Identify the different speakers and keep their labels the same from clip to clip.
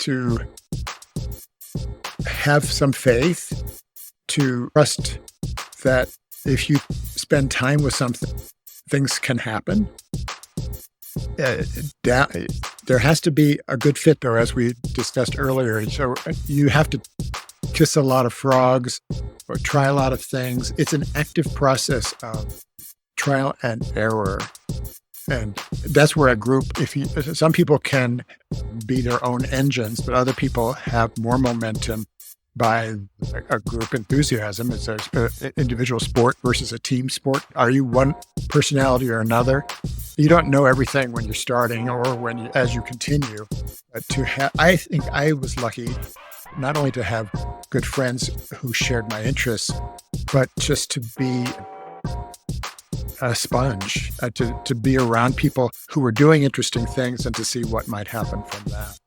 Speaker 1: to have some faith, to trust that if you spend time with something, things can happen. There has to be a good fit, though, as we discussed earlier. So you have to kiss a lot of frogs or try a lot of things. It's an active process of trial and error. And that's where a group, some people can be their own engines, but other people have more momentum by a group enthusiasm. It's an individual sport versus a team sport. Are you one personality or another? You don't know everything when you're starting or as you continue. I think I was lucky not only to have good friends who shared my interests, but just to be a sponge, to be around people who were doing interesting things and to see what might happen from that.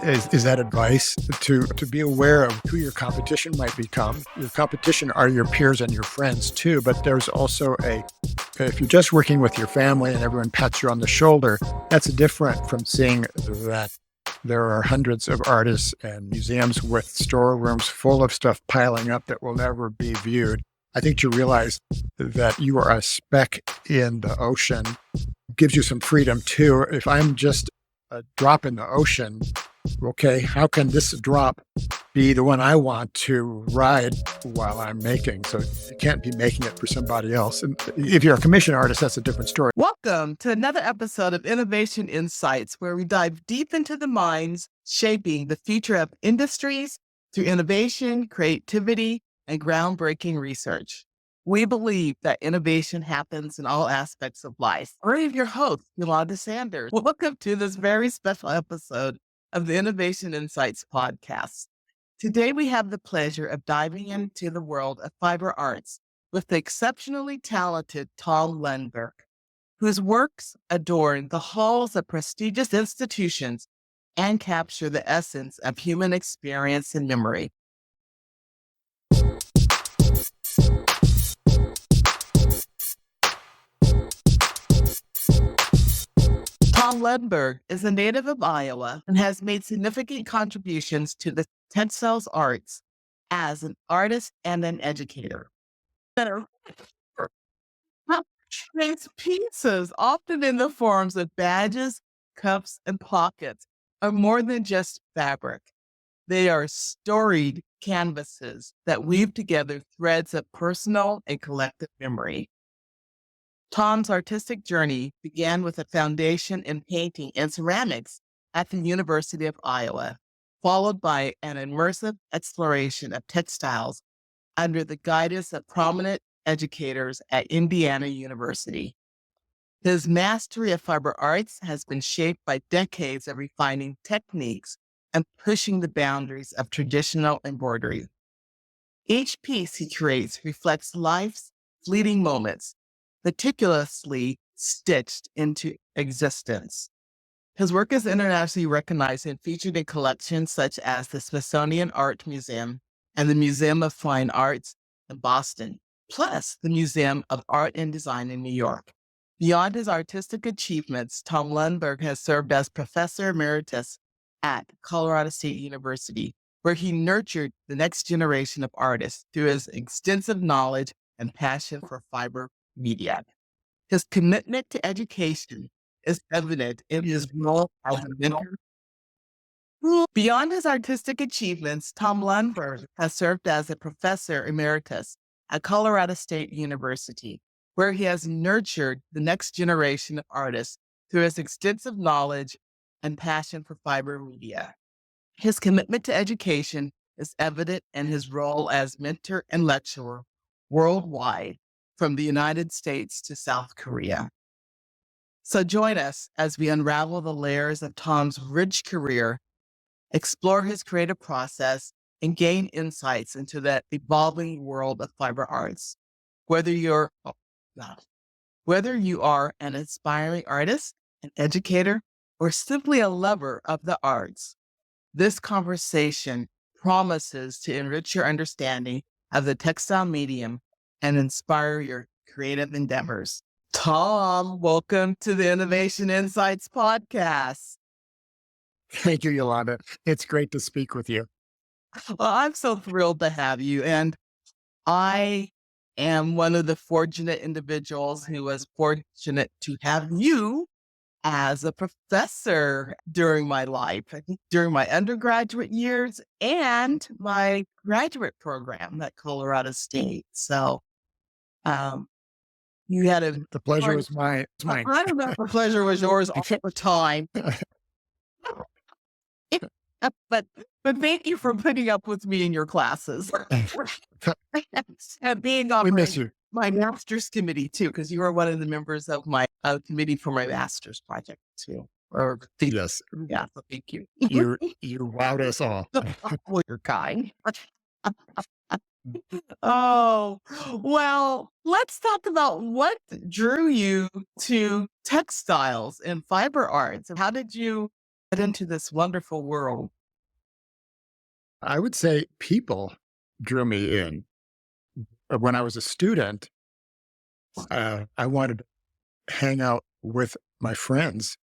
Speaker 1: Is that advice? To be aware of who your competition might become. Your competition are your peers and your friends too, but there's also if you're just working with your family and everyone pats you on the shoulder, that's different from seeing that there are hundreds of artists and museums with storerooms full of stuff piling up that will never be viewed. I think to realize that you are a speck in the ocean gives you some freedom too. If I'm just a drop in the ocean, okay, how can this drop be the one I want to ride while I'm making? So you can't be making it for somebody else. And if you're a commission artist, that's a different story.
Speaker 2: Welcome to another episode of Innovation Insights, where we dive deep into the minds shaping the future of industries through innovation, creativity, and groundbreaking research. We believe that innovation happens in all aspects of life. I'm your host, Eulanda Sanders. Welcome to this very special episode of the Innovation Insights podcast. Today, we have the pleasure of diving into the world of fiber arts with the exceptionally talented Tom Lundberg, whose works adorn the halls of prestigious institutions and capture the essence of human experience and memory. Tom Lundberg is a native of Iowa and has made significant contributions to the textile arts as an artist and an educator. His pieces, often in the forms of badges, cuffs, and pockets, are more than just fabric. They are storied canvases that weave together threads of personal and collective memory. Tom's artistic journey began with a foundation in painting and ceramics at the University of Iowa, followed by an immersive exploration of textiles under the guidance of prominent educators at Indiana University. His mastery of fiber arts has been shaped by decades of refining techniques and pushing the boundaries of traditional embroidery. Each piece he creates reflects life's fleeting moments, meticulously stitched into existence. His work is internationally recognized and featured in collections such as the Smithsonian Art Museum and the Museum of Fine Arts in Boston, plus the Museum of Art and Design in New York. Beyond his artistic achievements, Tom Lundberg has served as professor emeritus at Colorado State University, where he nurtured the next generation of artists through his extensive knowledge and passion for fiber media. His commitment to education is evident in his role as a mentor. Beyond his artistic achievements, Tom Lundberg has served as a professor emeritus at Colorado State University, where he has nurtured the next generation of artists through his extensive knowledge and passion for fiber media. His commitment to education is evident in his role as mentor and lecturer worldwide, from the United States to South Korea. So join us as we unravel the layers of Tom's rich career, explore his creative process, and gain insights into that evolving world of fiber arts. Whether you are an aspiring artist, an educator, or simply a lover of the arts, this conversation promises to enrich your understanding of the textile medium and inspire your creative endeavors. Tom, welcome to the Innovation Insights podcast.
Speaker 1: Thank you, Yolanda. It's great to speak with you.
Speaker 2: Well, I'm so thrilled to have you. And I am one of the fortunate individuals who was fortunate to have you as a professor during my life, I think during my undergraduate years and my graduate program at Colorado State. So um, you had a,
Speaker 1: The pleasure
Speaker 2: or-
Speaker 1: was mine. It's mine.
Speaker 2: I don't know if the pleasure was yours all the time, but thank you for putting up with me in your classes and being on
Speaker 1: We miss you.
Speaker 2: my master's committee too, because you were one of the members of my committee for my master's project too. Or
Speaker 1: Yes,
Speaker 2: yeah, so thank you.
Speaker 1: you wowed us all.
Speaker 2: Well, you're kind. Oh, well, let's talk about what drew you to textiles and fiber arts. And how did you get into this wonderful world?
Speaker 1: I would say people drew me in. When I was a student, I wanted to hang out with my friends.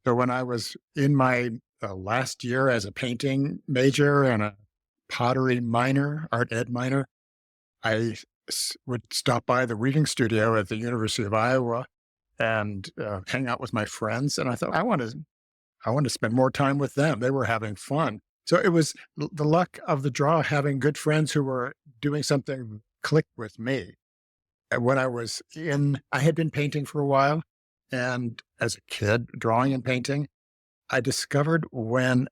Speaker 1: So when I was in my last year as a painting major and a pottery minor, art ed minor, I would stop by the reading studio at the University of Iowa and hang out with my friends. And I thought, I want to spend more time with them. They were having fun. So it was the luck of the draw, having good friends who were doing something clicked with me. And when I had been painting for a while. And as a kid, drawing and painting, I discovered when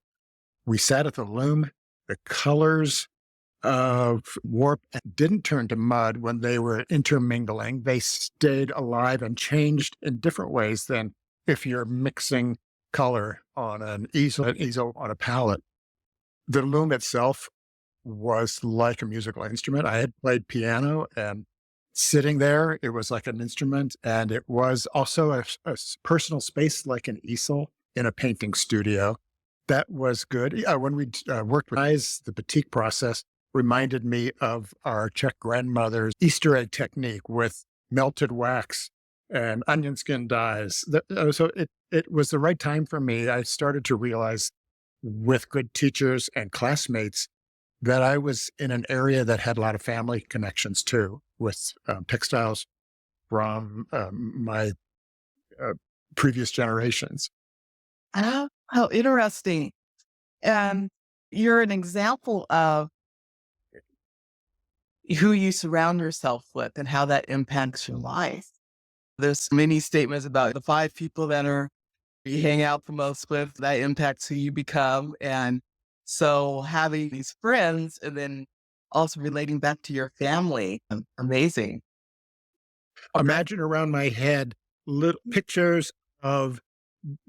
Speaker 1: we sat at the loom, the colors of warp didn't turn to mud when they were intermingling. They stayed alive and changed in different ways than if you're mixing color on an easel on a palette. The loom itself was like a musical instrument. I had played piano, and sitting there, it was like an instrument. And it was also a personal space like an easel in a painting studio. That was good. When we worked with eyes, the batik process reminded me of our Czech grandmother's Easter egg technique with melted wax and onion skin dyes. So it was the right time for me. I started to realize with good teachers and classmates that I was in an area that had a lot of family connections too, with textiles from my uh, previous generations.
Speaker 2: Oh, how interesting. And you're an example of who you surround yourself with and how that impacts your life. There's many statements about the 5 people that you hang out the most with, that impacts who you become. And so having these friends and then also relating back to your family, amazing.
Speaker 1: Imagine around my head little pictures of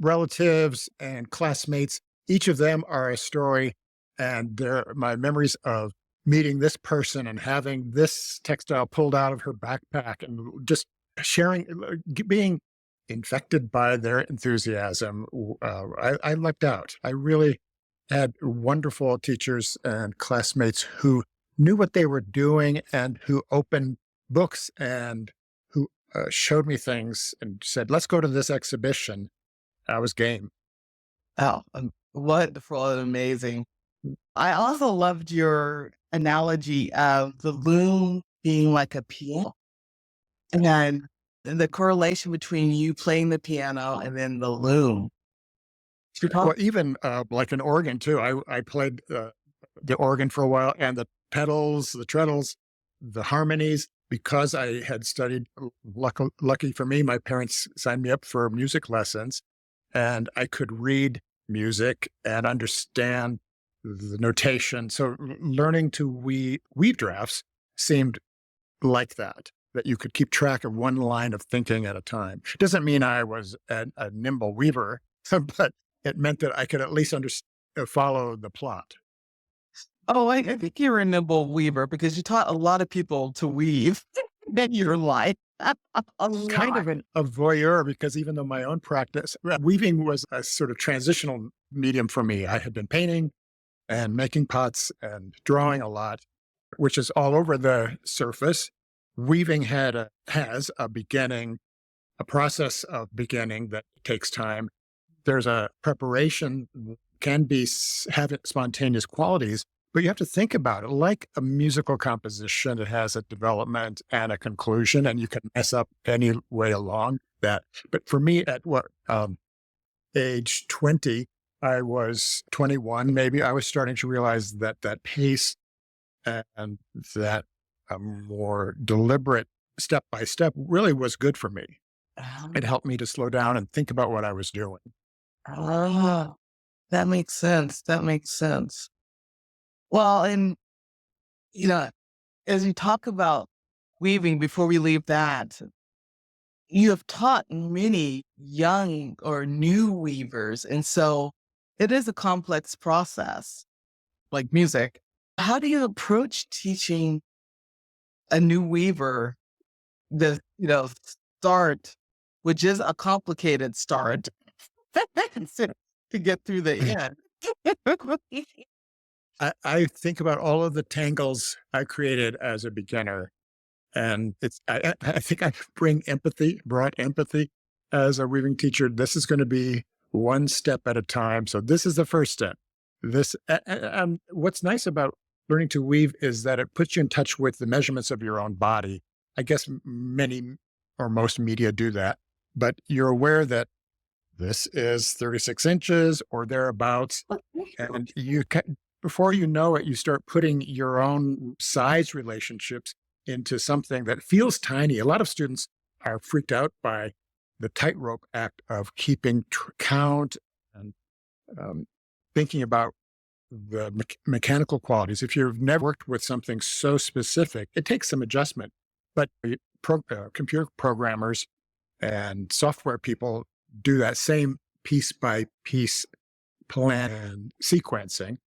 Speaker 1: relatives and classmates. Each of them are a story, and they're my memories of meeting this person and having this textile pulled out of her backpack and just sharing, being infected by their enthusiasm. I lucked out. I really had wonderful teachers and classmates who knew what they were doing and who opened books and who showed me things and said, let's go to this exhibition. I was game.
Speaker 2: Oh, wonderful and amazing. I also loved your analogy of the loom being like a piano and the correlation between you playing the piano and then the loom.
Speaker 1: Well, even like an organ too. I played the organ for a while, and the pedals, the treadles, the harmonies. Because I had studied, lucky for me, my parents signed me up for music lessons, and I could read music and understand the notation. So learning to weave drafts seemed like that you could keep track of one line of thinking at a time. Doesn't mean I was a nimble weaver, but it meant that I could at least follow the plot.
Speaker 2: Oh, I think you're a nimble weaver because you taught a lot of people to weave in your life. A
Speaker 1: Kind
Speaker 2: lot.
Speaker 1: of a voyeur, because even though my own practice, weaving was a sort of transitional medium for me. I had been painting and making pots and drawing a lot, which is all over the surface. Weaving has a beginning, a process of beginning that takes time. There's a preparation can be have spontaneous qualities, but you have to think about it like a musical composition. It has a development and a conclusion, and you can mess up any way along that. But for me, at age 20, I was 21, maybe, I was starting to realize that that pace and that a more deliberate step by step really was good for me. It
Speaker 2: Um,
Speaker 1: helped me to slow down and think about what I was doing.
Speaker 2: ah, that makes sense. That makes sense. Well, and you know, as you talk about weaving, before we leave that, you have taught many young or new weavers, and so it is a complex process, like music. How do you approach teaching a new weaver the start, which is a complicated start, to get through the end?
Speaker 1: I think about all of the tangles I created as a beginner, and I think I brought empathy as a weaving teacher. This is going to be one step at a time. So this is the first step. What's nice about learning to weave is that it puts you in touch with the measurements of your own body. I guess many or most media do that, but you're aware that this is 36 inches or thereabouts. And before you know it, you start putting your own size relationships into something that feels tiny. A lot of students are freaked out by the tightrope act of keeping count and um, thinking about the mechanical qualities. If you've never worked with something so specific, it takes some adjustment. But computer programmers and software people do that same piece by piece plan and sequencing.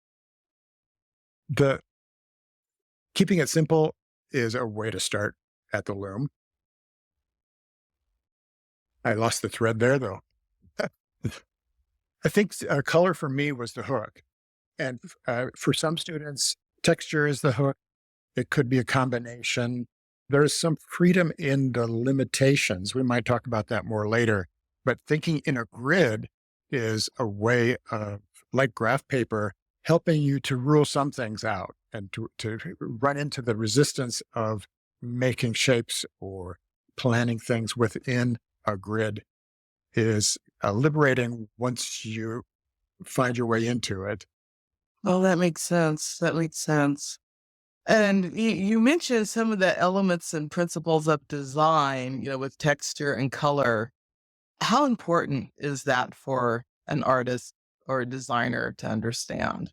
Speaker 1: The keeping it simple is a way to start at the loom. I lost the thread there, though. I think color for me was the hook. And for some students, texture is the hook. It could be a combination. There's some freedom in the limitations. We might talk about that more later. But thinking in a grid is a way of, like graph paper, helping you to rule some things out and to run into the resistance of making shapes or planning things within a grid is liberating once you find your way into it.
Speaker 2: Oh, that makes sense. That makes sense. And you mentioned some of the elements and principles of design, with texture and color. How important is that for an artist or a designer to understand?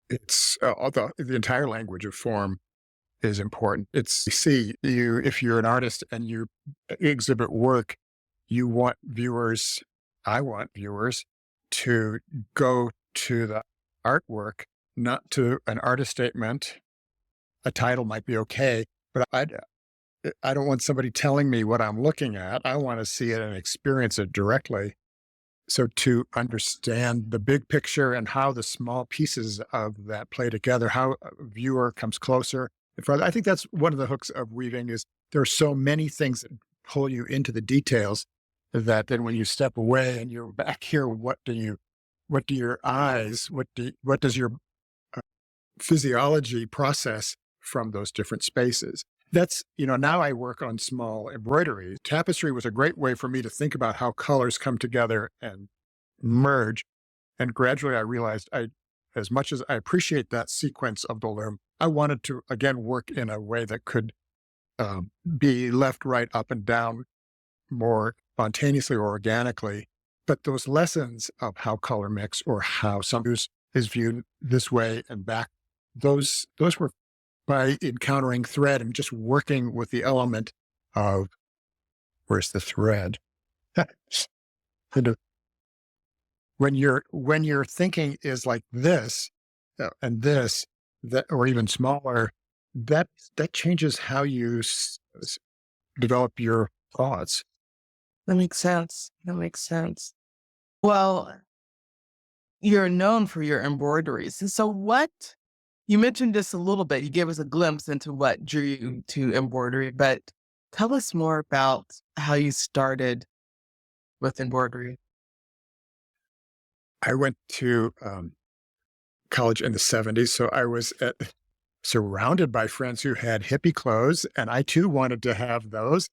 Speaker 1: It's the entire language of form is important. It's see you if you're an artist and you exhibit work, you want viewers. I want viewers to go to the artwork, not to an artist statement. A title might be okay, but I don't want somebody telling me what I'm looking at. I want to see it and experience it directly. So to understand the big picture and how the small pieces of that play together, how a viewer comes closer and further. I think that's one of the hooks of weaving is there are so many things that pull you into the details that then when you step away and you're back here, what do your eyes, what does your uh, physiology process from those different spaces? That's, now I work on small embroidery. Tapestry was a great way for me to think about how colors come together and merge. And gradually I realized as much as I appreciate that sequence of the loom, I wanted to again work in a way that could be left, right, up and down more spontaneously or organically. But those lessons of how color mix or how something is viewed this way and back, those were by encountering thread and just working with the element of where's the thread. Kind of when your thinking is like this and this that or even smaller, that that changes how you develop your thoughts.
Speaker 2: That makes sense. That makes sense. Well, you're known for your embroideries. And so you mentioned this a little bit. You gave us a glimpse into what drew you to embroidery, but tell us more about how you started with embroidery.
Speaker 1: I went to college in the 70s. So I was surrounded by friends who had hippie clothes, and I too wanted to have those.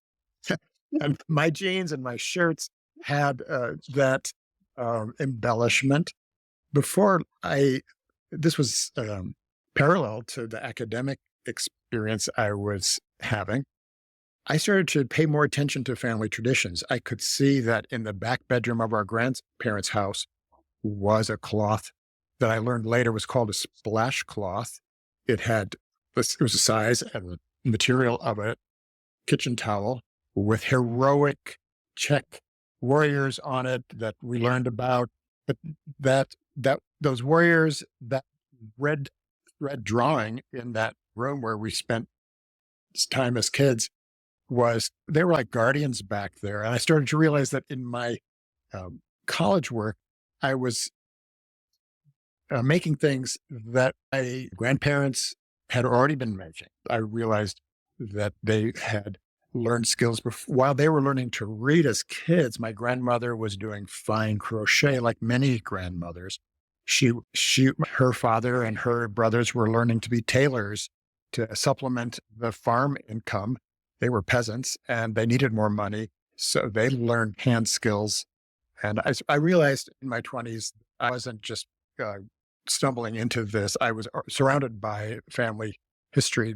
Speaker 1: And my jeans and my shirts had that embellishment. Before this was parallel to the academic experience I was having. I started to pay more attention to family traditions. I could see that in the back bedroom of our grandparents' house was a cloth that I learned later was called a splash cloth. It had it was the size and the material of a kitchen towel with heroic Czech warriors on it that we learned about. But that those warriors, that red thread drawing in that room where we spent time as kids was they were like guardians back there. And I started to realize that in my college work, I was making things that my grandparents had already been making. I realized that they had learned skills while they were learning to read as kids. My grandmother was doing fine crochet like many grandmothers. Her father and her brothers were learning to be tailors to supplement the farm income. They were peasants and they needed more money. So they learned hand skills. And I realized in my 20s, I wasn't just stumbling into this. I was surrounded by family history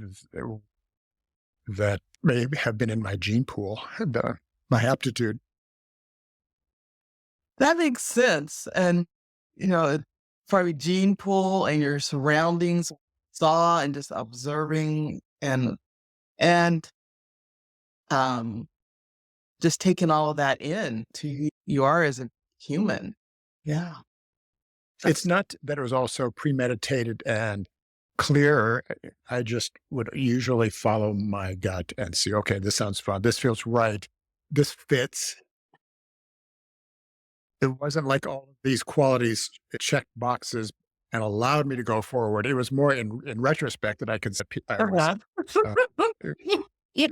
Speaker 1: that may have been in my gene pool, my aptitude.
Speaker 2: That makes sense. And, probably gene pool and your surroundings saw and just observing and um just taking all of that in to who you are as a human. Yeah.
Speaker 1: It's not that it was also premeditated and clear. I just would usually follow my gut and see, okay, this sounds fun. This feels right. This fits. It wasn't like all of these qualities checked boxes and allowed me to go forward. It was more in retrospect that I could say I was uh,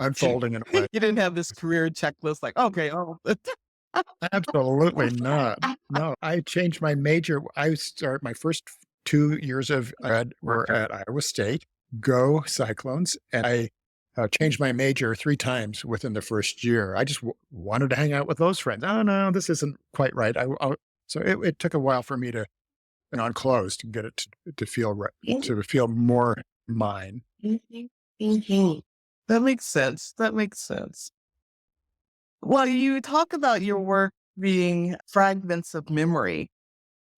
Speaker 1: unfolding in a way.
Speaker 2: You didn't have this career checklist like, okay, oh.
Speaker 1: Absolutely not. No, I changed my major. My first 2 years of ed were at Iowa State. Go Cyclones! And I changed my major 3 times within the first year. I just wanted to hang out with those friends. Oh no, this isn't quite right. So it took a while for me to unclose to get it to feel to feel more mine.
Speaker 2: Mhm. That makes sense. That makes sense. Well, you talk about your work being fragments of memory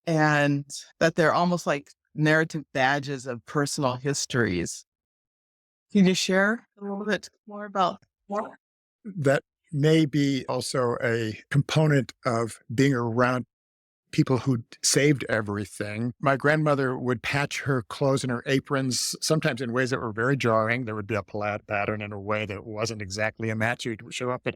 Speaker 2: and that they're almost like narrative badges of personal histories. Can you share a little bit more about what?
Speaker 1: That may be also a component of being around people who saved everything. My grandmother would patch her clothes and her aprons, sometimes in ways that were very jarring. There would be a plaid pattern in a way that wasn't exactly a match. You'd show up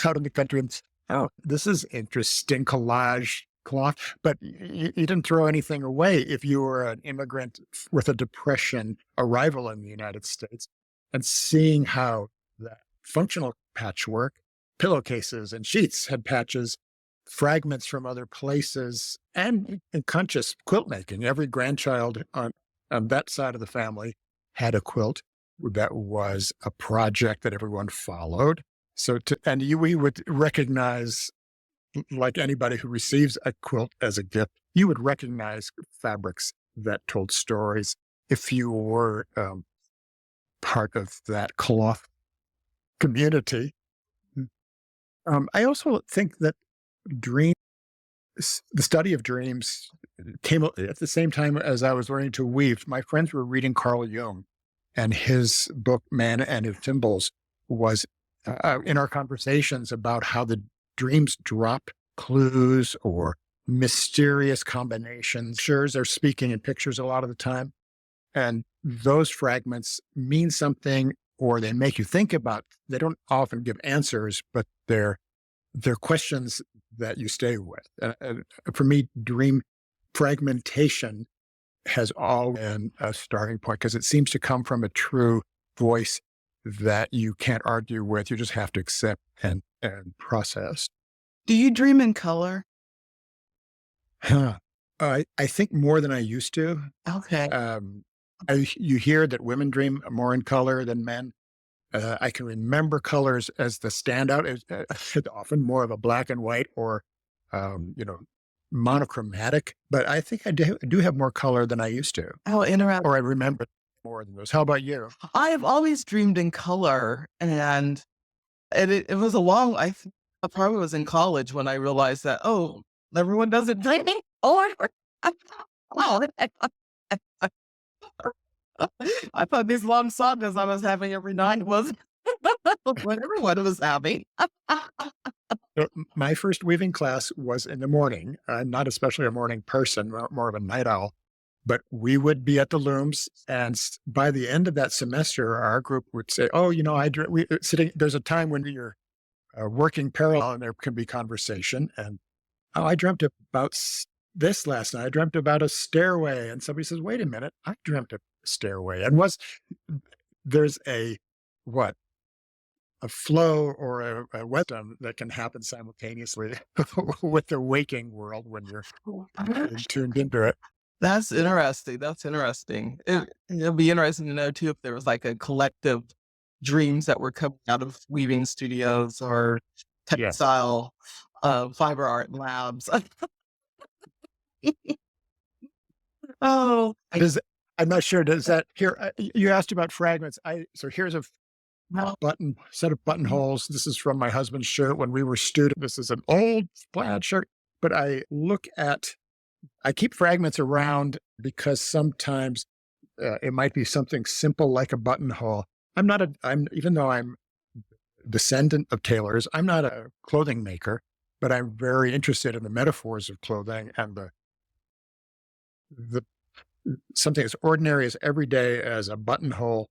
Speaker 1: out in the country and, oh, this is interesting collage cloth. But you didn't throw anything away if you were an immigrant with a depression arrival in the United States. And seeing how that functional patchwork, pillowcases and sheets had patches, fragments from other places, and conscious quilt making. Every grandchild on that side of the family had a quilt that was a project that everyone followed. We would recognize, like anybody who receives a quilt as a gift, you would recognize fabrics that told stories if you were part of that cloth community. I also think that dreams, the study of dreams came at the same time as I was learning to weave. My friends were reading Carl Jung, and his book, Man and His Symbols, was in our conversations about how the dreams drop clues or mysterious combinations. Sure, they're speaking in pictures a lot of the time. And those fragments mean something, or they make you think about. They don't often give answers, but they're questions that you stay with. And for me, dream fragmentation has always been a starting point because it seems to come from a true voice that you can't argue with. You just have to accept and process.
Speaker 2: Do you dream in color?
Speaker 1: Huh. I think more than I used to.
Speaker 2: Okay.
Speaker 1: Um, you hear that women dream more in color than men. I can remember colors as the standout. Often more of a black and white or, you know, monochromatic. But I think I do have more color than I used to,
Speaker 2: Oh, interesting.
Speaker 1: or I remember more than those. How about you?
Speaker 2: I have always dreamed in color, and it was a long, I probably was in college when I realized that, oh, everyone doesn't dream in color. Oh, I thought these long sagas I was having every night was what everyone was having.
Speaker 1: My first weaving class was in the morning. I'm not especially a morning person, more of a night owl. But we would be at the looms, and by the end of that semester, our group would say, "Oh, you know, sitting." There's a time when you're working parallel, and there can be conversation. And oh, I dreamt about this last night. I dreamt about a stairway, and somebody says, "Wait a minute, I dreamt a stairway." And was there's a what a flow or a wisdom that can happen simultaneously with the waking world when you're tuned into it.
Speaker 2: That's interesting. That's interesting. It'll be interesting to know too if there was like a collective dreams that were coming out of weaving studios or
Speaker 1: Yes.
Speaker 2: textile fiber art labs. Oh,
Speaker 1: Does I'm not sure. Does that here? You asked about fragments. So here's a
Speaker 2: well,
Speaker 1: set of buttonholes. This is from my husband's shirt when we were students. This is an old plaid shirt, but I keep fragments around because sometimes it might be something simple like a buttonhole. I'm even though I'm descendant of tailors, I'm not a clothing maker, but I'm very interested in the metaphors of clothing and the something as ordinary as every day as a buttonhole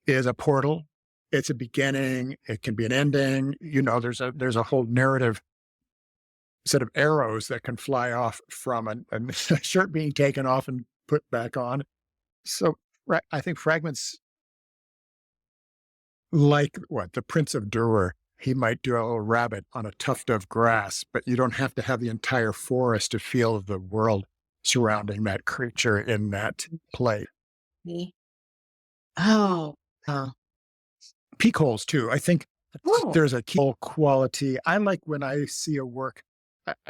Speaker 1: is a portal. It's a beginning. It can be an ending. You know, there's a whole narrative set of arrows that can fly off from a shirt being taken off and put back on. So I think fragments like what the Prince of Durer, he might do a little rabbit on a tuft of grass, but you don't have to have the entire forest to feel the world surrounding that creature in that play.
Speaker 2: me. Oh,
Speaker 1: Peak holes too. I think
Speaker 2: oh,
Speaker 1: there's a key quality. I like when I see a work.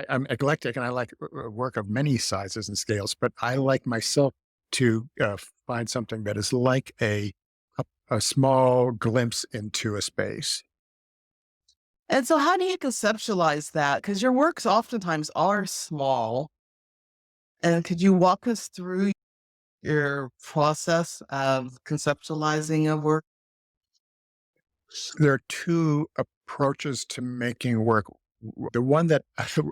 Speaker 1: I'm eclectic and I like work of many sizes and scales, but I like myself to find something that is like a small glimpse into a space.
Speaker 2: and so how do you conceptualize that? Because your works oftentimes are small. And could you walk us through your process of conceptualizing a work?
Speaker 1: There are two approaches to making work. The one that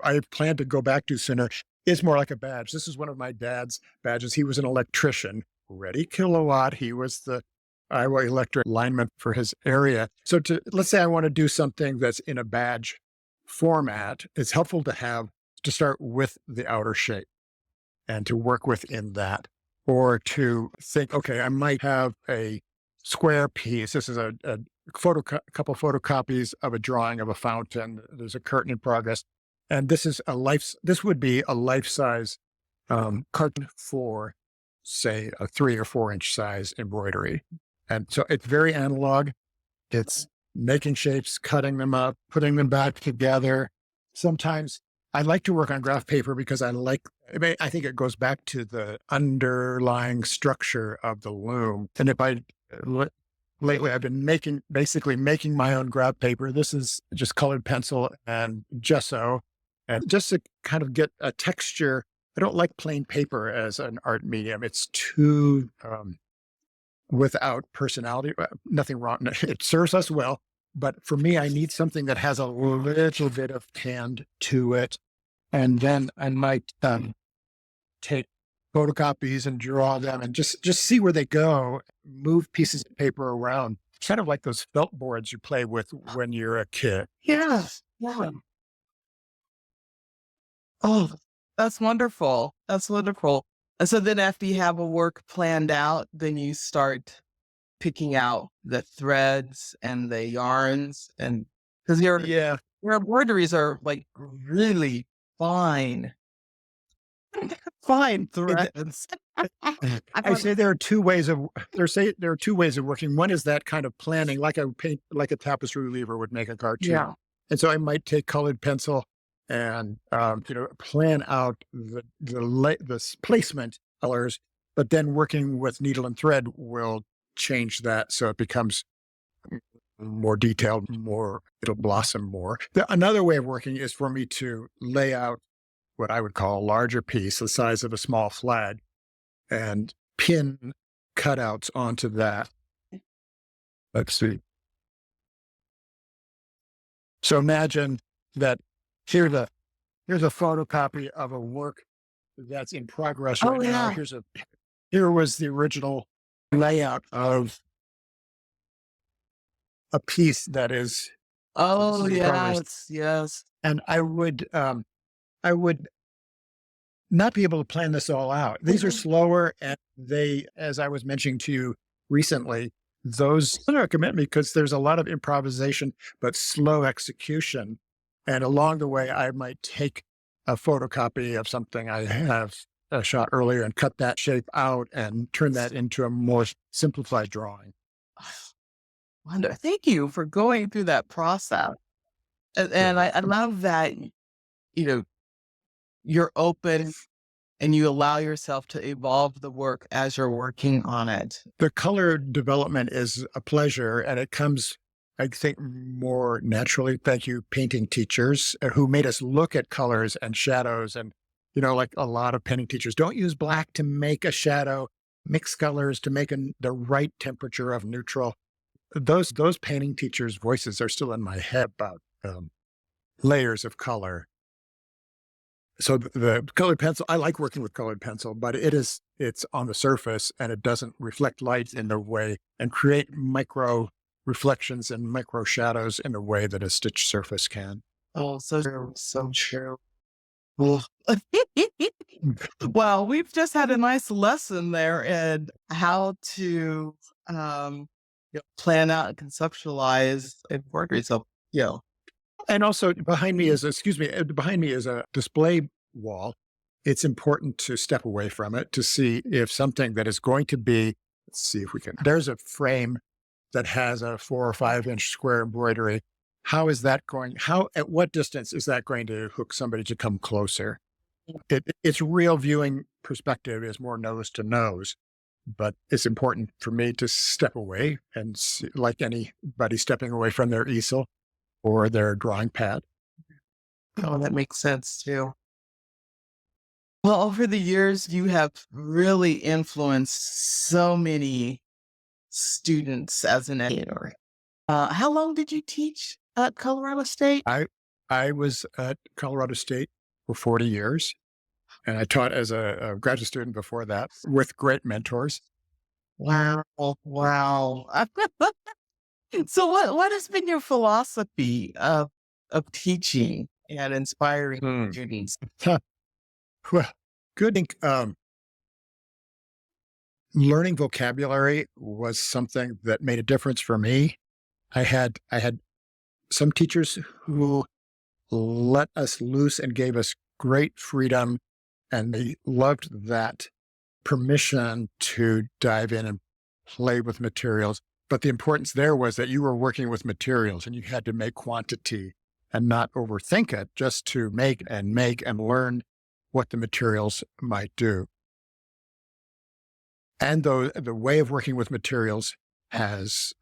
Speaker 1: I plan to go back to sooner is more like a badge. This is one of my dad's badges. He was an electrician, ready kilowatt. He was the Iowa electric lineman for his area. So let's say I want to do something that's in a badge format, it's helpful to start with the outer shape and to work within that, or to think, okay, I might have a square piece. This is a couple photocopies of a drawing of a fountain. There's a curtain in progress, and this would be a life size carton for, say, a 3 or 4 inch size embroidery, and so it's very analog. It's making shapes, cutting them up, putting them back together. Sometimes I like to work on graph paper because I think it goes back to the underlying structure of the loom. And lately I've been basically making my own graph paper. This is just colored pencil and gesso. And just to kind of get a texture, I don't like plain paper as an art medium. It's too, without personality. Nothing wrong. It serves us well. But for me, I need something that has a little bit of hand to it. And then I might take photocopies and draw them and just see where they go, move pieces of paper around, kind of like those felt boards you play with when you're a kid.
Speaker 2: Yes. Yeah. Oh, that's wonderful. That's wonderful. And so then after you have a work planned out, then you start picking out the threads and the yarns and because
Speaker 1: Yeah.
Speaker 2: your embroideries are like really fine. Fine
Speaker 1: It-
Speaker 2: threads. I
Speaker 1: I
Speaker 2: want
Speaker 1: say there are two ways of there are two ways of working. One is that kind of planning, like I would paint, like a tapestry weaver would make a cartoon.
Speaker 2: yeah.
Speaker 1: And so I might take colored pencil and plan out the placement colors, but then working with needle and thread will change that so it becomes more detailed, more it'll blossom more. Another way of working is for me to lay out what I would call a larger piece, the size of a small flag, and pin cutouts onto that. Let's see. So imagine that here's a here's a photocopy of a work that's in progress right
Speaker 2: Oh,
Speaker 1: now.
Speaker 2: yeah.
Speaker 1: Here was the original layout of a piece that is this
Speaker 2: Oh,
Speaker 1: is in progress.
Speaker 2: yes. Yes.
Speaker 1: And I would not be able to plan this all out. These are slower, and they, as I was mentioning to you recently, those are a commitment because there's a lot of improvisation, but slow execution. And along the way, I might take a photocopy of something I have shot earlier and cut that shape out and turn that into a more simplified drawing.
Speaker 2: Wonder. Thank you for going through that process. And I love that, you know, you're open and you allow yourself to evolve the work as you're working on it.
Speaker 1: The color development is a pleasure, and it comes, I think, more naturally. Thank you, painting teachers who made us look at colors and shadows. And, like a lot of painting teachers don't use black to make a shadow, mix colors to make the right temperature of neutral. Those painting teachers' voices are still in my head about layers of color. So the colored pencil, I like working with colored pencil, but it's on the surface and it doesn't reflect light in the way and create micro reflections and micro shadows in a way that a stitched surface can.
Speaker 2: Oh, so true. So true. Well, well, we've just had a nice lesson there in how to plan out and conceptualize embroidery. So,
Speaker 1: And also behind me is a display wall. It's important to step away from it to see if something that is going to be, let's see if we can, there's a frame that has a 4 or 5 inch square embroidery. At what distance is that going to hook somebody to come closer? Its real viewing perspective is more nose to nose, but it's important for me to step away and see, like anybody stepping away from their easel or their drawing pad.
Speaker 2: oh, that makes sense too. Well, over the years, you have really influenced so many students as an educator. How long did you teach at Colorado State?
Speaker 1: I was at Colorado State for 40 years, and I taught as a graduate student before that with great mentors.
Speaker 2: Wow. Wow. So what has been your philosophy of teaching and inspiring students?
Speaker 1: Well, good. Learning vocabulary was something that made a difference for me. I had some teachers who let us loose and gave us great freedom, and they loved that permission to dive in and play with materials. But the importance there was that you were working with materials and you had to make quantity and not overthink it, just to make and learn what the materials might do. And the way of working with materials has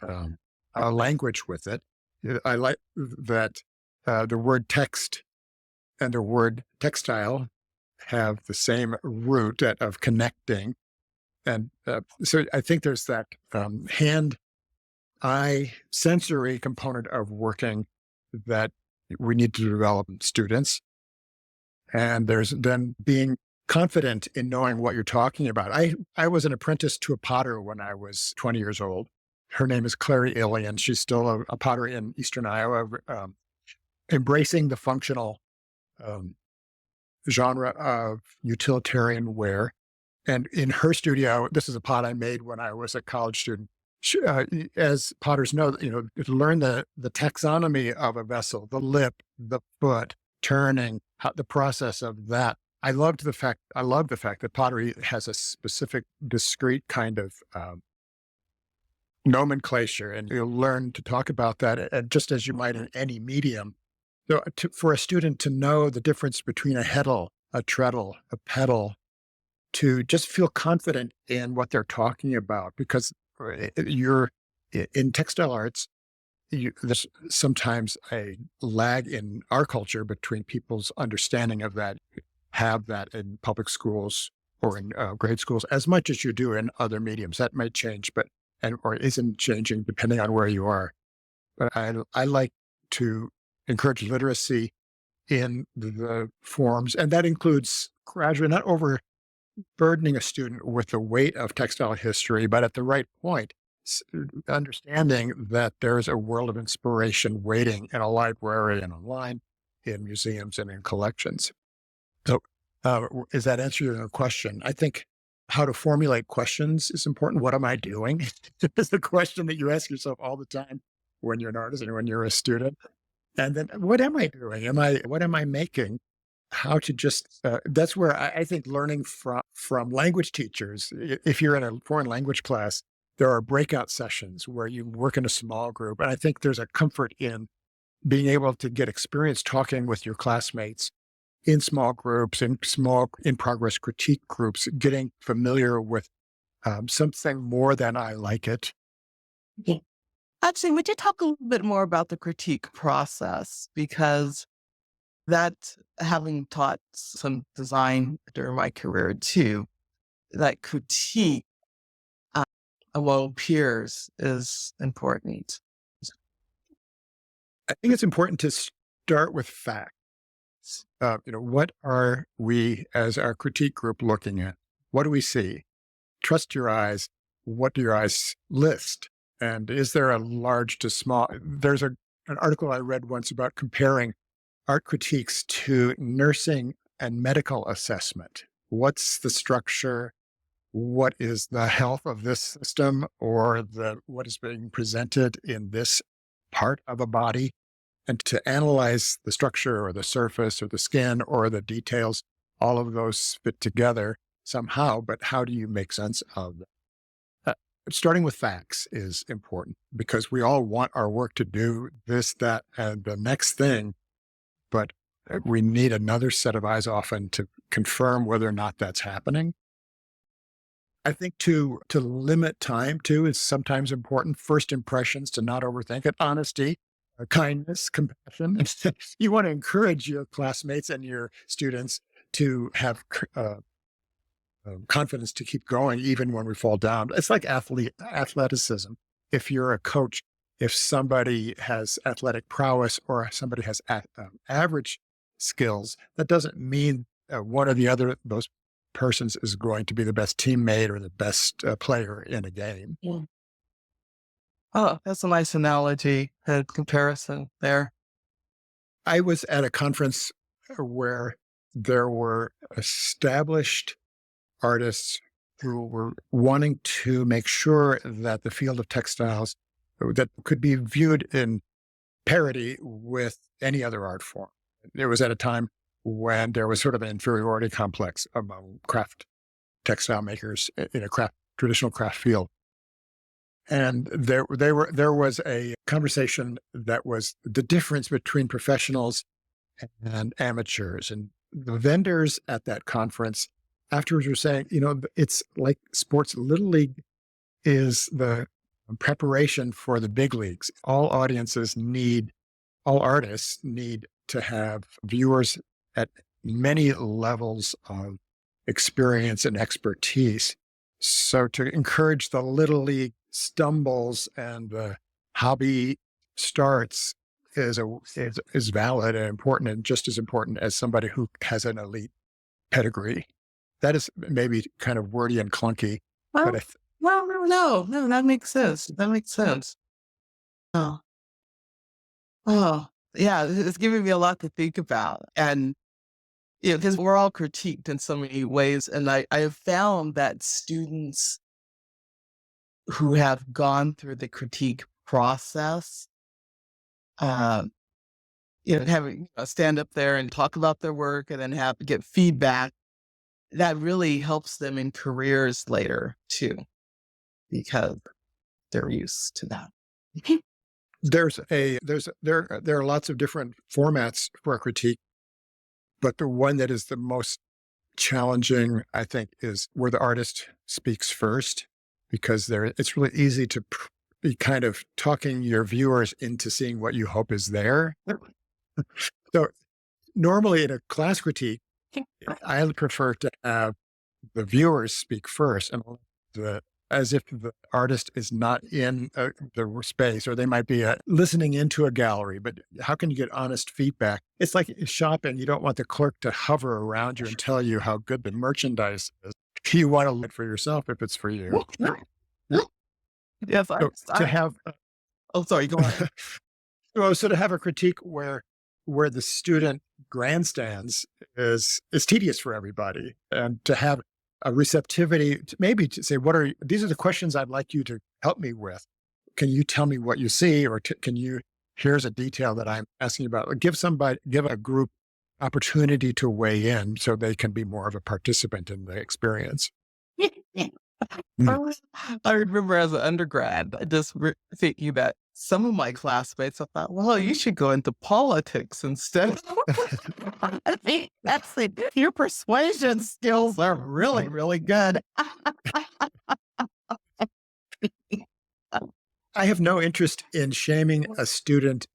Speaker 1: a language with it. I like that the word text and the word textile have the same root of connecting. And so I think there's that hand-eye sensory component of working that we need to develop in students. And there's then being confident in knowing what you're talking about. I was an apprentice to a potter when I was 20 years old. Her name is Clary Alien. She's still a potter in Eastern Iowa, embracing the functional genre of utilitarian wear. And in her studio, this is a pot I made when I was a college student. As potters know, to learn the taxonomy of a vessel, the lip, the foot, turning, the process of that. I love the fact that pottery has a specific, discrete kind of nomenclature, and you'll learn to talk about that, just as you might in any medium. So, for a student to know the difference between a heddle, a treadle, a pedal, to just feel confident in what they're talking about, because you're in textile arts. There's sometimes a lag in our culture between people's understanding of that, have that in public schools or in grade schools as much as you do in other mediums. That might change, but or isn't changing depending on where you are. But I like to encourage literacy in the forms, and that includes gradually not overburdening a student with the weight of textile history, but at the right point, understanding that there's a world of inspiration waiting in a library and online, in museums and in collections. So, is that answering your question? I think how to formulate questions is important. What am I doing? It's the question that you ask yourself all the time when you're an artist and when you're a student. And then, what am I doing? What am I making? How to just, that's where I think learning from language teachers, if you're in a foreign language class, there are breakout sessions where you work in a small group. And I think there's a comfort in being able to get experience talking with your classmates in small groups, in small in progress critique groups, getting familiar with something more than I like it.
Speaker 2: Yeah. Actually, would you talk a little bit more about the critique process? Because that, having taught some design during my career too, that critique uh, among peers is important.
Speaker 1: I think it's important to start with facts. What are we as our critique group looking at? What do we see? Trust your eyes. What do your eyes list? And is there a large to small? There's an article I read once about comparing art critiques to nursing and medical assessment. What's the structure? What is the health of this system, or what is being presented in this part of a body? And to analyze the structure or the surface or the skin or the details, all of those fit together somehow, but how do you make sense of them? Starting with facts is important, because we all want our work to do this, that, and the next thing, but we need another set of eyes often to confirm whether or not that's happening. I think to limit time too is sometimes important. First impressions, to not overthink it. Honesty, kindness, compassion. You want to encourage your classmates and your students to have confidence to keep going even when we fall down. It's like athleticism. If you're a coach, if somebody has athletic prowess or somebody has average skills, that doesn't mean one or the other those persons is going to be the best teammate or the best player in a game.
Speaker 2: Yeah. Oh, that's a nice analogy and comparison there.
Speaker 1: I was at a conference where there were established artists who were wanting to make sure that the field of textiles that could be viewed in parity with any other art form. It was at a time when there was sort of an inferiority complex among craft textile makers in a traditional craft field. And there was a conversation that was the difference between professionals and amateurs. And the vendors at that conference afterwards were saying, it's like sports. Little League is the preparation for the big leagues. All artists need to have viewers at many levels of experience and expertise. So to encourage the little league stumbles and the hobby starts is valid and important, and just as important as somebody who has an elite pedigree. That is maybe kind of wordy and clunky,
Speaker 2: Well,
Speaker 1: but
Speaker 2: no, that makes sense. That makes sense. Oh, oh, yeah, it's giving me a lot to think about. And, because we're all critiqued in so many ways. And I have found that students who have gone through the critique process, uh, having stand up there and talk about their work and then get feedback, that really helps them in careers later too, because they're used to that.
Speaker 1: There are lots of different formats for a critique, but the one that is the most challenging, I think, is where the artist speaks first, because it's really easy to be kind of talking your viewers into seeing what you hope is there. So normally in a class critique, I prefer to have the viewers speak first, and as if the artist is not in the space, or they might be listening into a gallery. But how can you get honest feedback? It's like shopping. You don't want the clerk to hover around you and tell you how good the merchandise is. You want to look for yourself if it's for you.
Speaker 2: Yes,
Speaker 1: To have,
Speaker 2: oh, sorry, go on.
Speaker 1: so to have a critique where the student grandstands is tedious for everybody, and to have a receptivity to maybe to say, these are the questions I'd like you to help me with. Can you tell me what you see? Or here's a detail that I'm asking about. Give a group opportunity to weigh in so they can be more of a participant in the experience.
Speaker 2: I remember as an undergrad, just thinking about some of my classmates. I thought, well, you should go into politics instead. I think that's it. Your persuasion skills are really, really good.
Speaker 1: I have no interest in shaming a student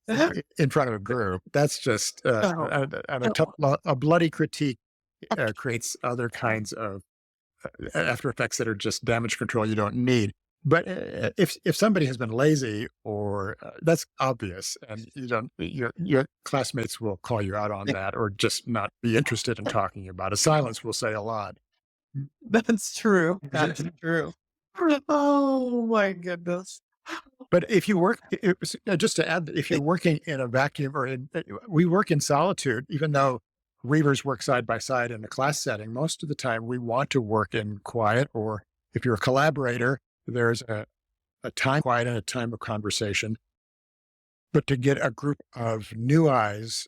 Speaker 1: in front of a group. That's just a bloody critique creates other kinds of after effects that are just damage control you don't need. But if somebody has been lazy, or that's obvious, and your classmates will call you out on that, or just not be interested in talking about it. Silence will say a lot.
Speaker 2: That's true. That's true. Oh my goodness.
Speaker 1: But if you work, just to add, if you're working in a vacuum, we work in solitude, even though weavers work side by side in a class setting, most of the time we want to work in quiet, or if you're a collaborator, there's a time of quiet and a time of conversation. But to get a group of new eyes,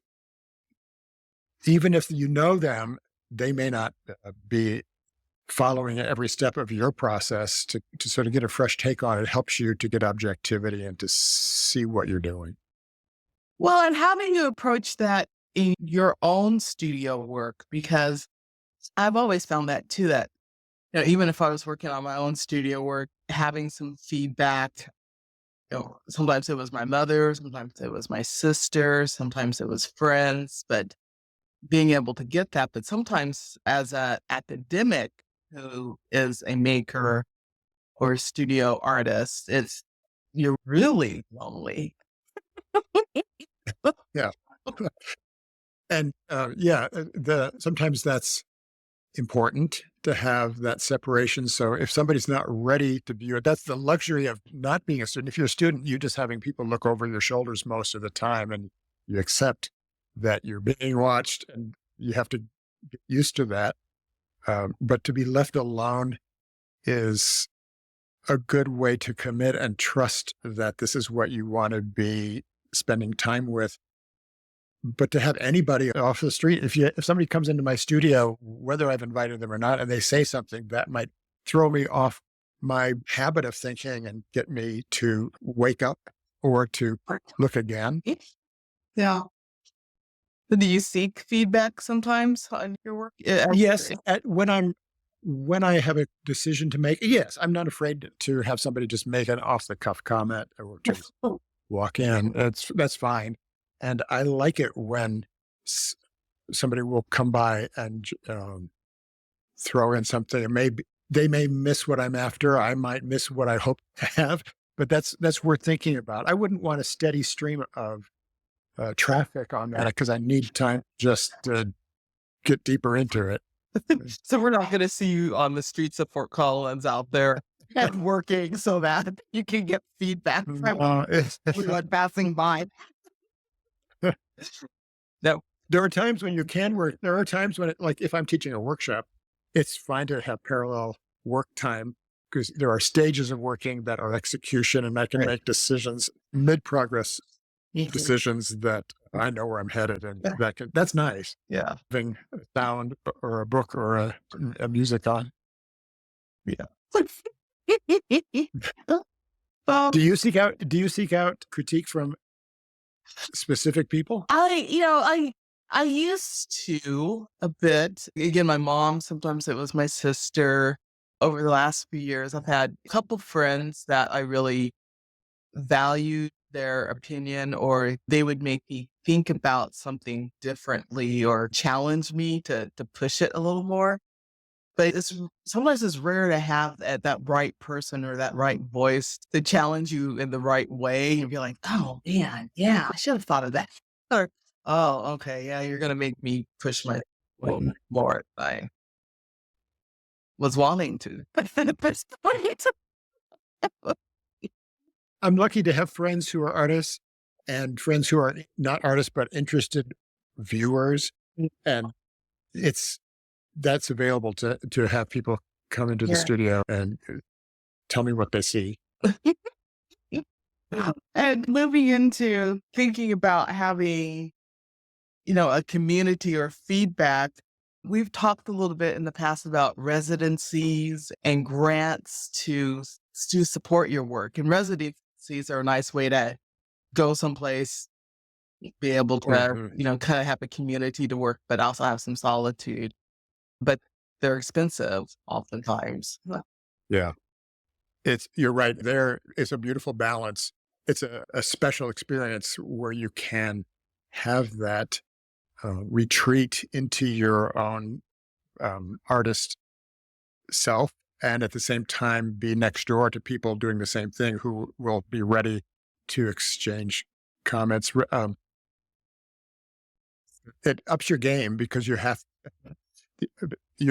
Speaker 1: even if you know them, they may not be following every step of your process. To sort of get a fresh take on it helps you to get objectivity and to see what you're doing.
Speaker 2: Well, and how do you approach that in your own studio work? Because I've always found that too, that even if I was working on my own studio work, having some feedback, sometimes it was my mother, sometimes it was my sister, sometimes it was friends, but being able to get that. But sometimes as an academic who is a maker or a studio artist, you're really lonely.
Speaker 1: Yeah. And sometimes that's important to have that separation. So if somebody's not ready to view it, that's the luxury of not being a student. If you're a student, you're just having people look over your shoulders most of the time, and you accept that you're being watched, and you have to get used to that. But to be left alone is a good way to commit and trust that this is what you want to be spending time with. But to have anybody off the street, if somebody comes into my studio, whether I've invited them or not, and they say something that might throw me off my habit of thinking and get me to wake up or to look again.
Speaker 2: Yeah. Do you seek feedback sometimes on your work?
Speaker 1: Yes. When I have a decision to make, yes, I'm not afraid to have somebody just make an off the cuff comment or just walk in. That's fine. And I like it when somebody will come by and throw in something. They may miss what I'm after. I might miss what I hope to have, but that's worth thinking about. I wouldn't want a steady stream of traffic on that, because I need time just to get deeper into it.
Speaker 2: So we're not going to see you on the streets of Fort Collins out there and working so that you can get feedback from everyone passing by. No,
Speaker 1: there are times when you can work. There are times when, like if I'm teaching a workshop, it's fine to have parallel work time, because there are stages of working that are execution, and I can make decisions, mid-progress decisions that I know where I'm headed, and
Speaker 2: Yeah.
Speaker 1: that's nice.
Speaker 2: Yeah.
Speaker 1: Having a sound or a book or a music on.
Speaker 2: Yeah. So
Speaker 1: Do you seek out critique from specific people?
Speaker 2: I used to a bit. Again, my mom, sometimes it was my sister. Over the last few years, I've had a couple friends that I really valued their opinion, or they would make me think about something differently or challenge me to push it a little more. But sometimes it's rare to have that right person or that right voice to challenge you in the right way and be like, "Oh, man, yeah, I should have thought of that." Or, "Oh, okay, yeah, you're gonna make me push my point more than I was wanting to." At this point.
Speaker 1: I'm lucky to have friends who are artists and friends who are not artists but interested viewers, and it's that's available to have people come into the
Speaker 2: Yeah.
Speaker 1: studio and tell me what they see.
Speaker 2: And moving into thinking about having, a community or feedback, we've talked a little bit in the past about residencies and grants to support your work. And residencies are a nice way to go someplace, be able to,
Speaker 1: Mhm.
Speaker 2: kind of have a community to work, but also have some solitude. But they're expensive oftentimes.
Speaker 1: Yeah. You're right. There is a beautiful balance. It's a special experience where you can have that retreat into your own artist self, and at the same time be next door to people doing the same thing who will be ready to exchange comments. It ups your game because your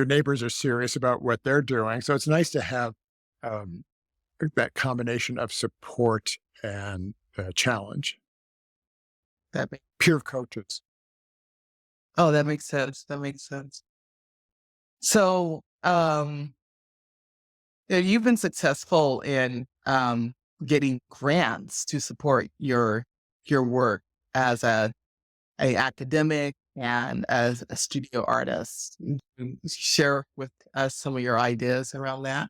Speaker 1: neighbors are serious about what they're doing. So it's nice to have um, that combination of support and challenge.
Speaker 2: That makes,
Speaker 1: Peer coaches.
Speaker 2: oh, that makes sense. That makes sense. So, yeah, you've been successful in getting grants to support your work as a academic and as a studio artist. Share with us some of your ideas around that.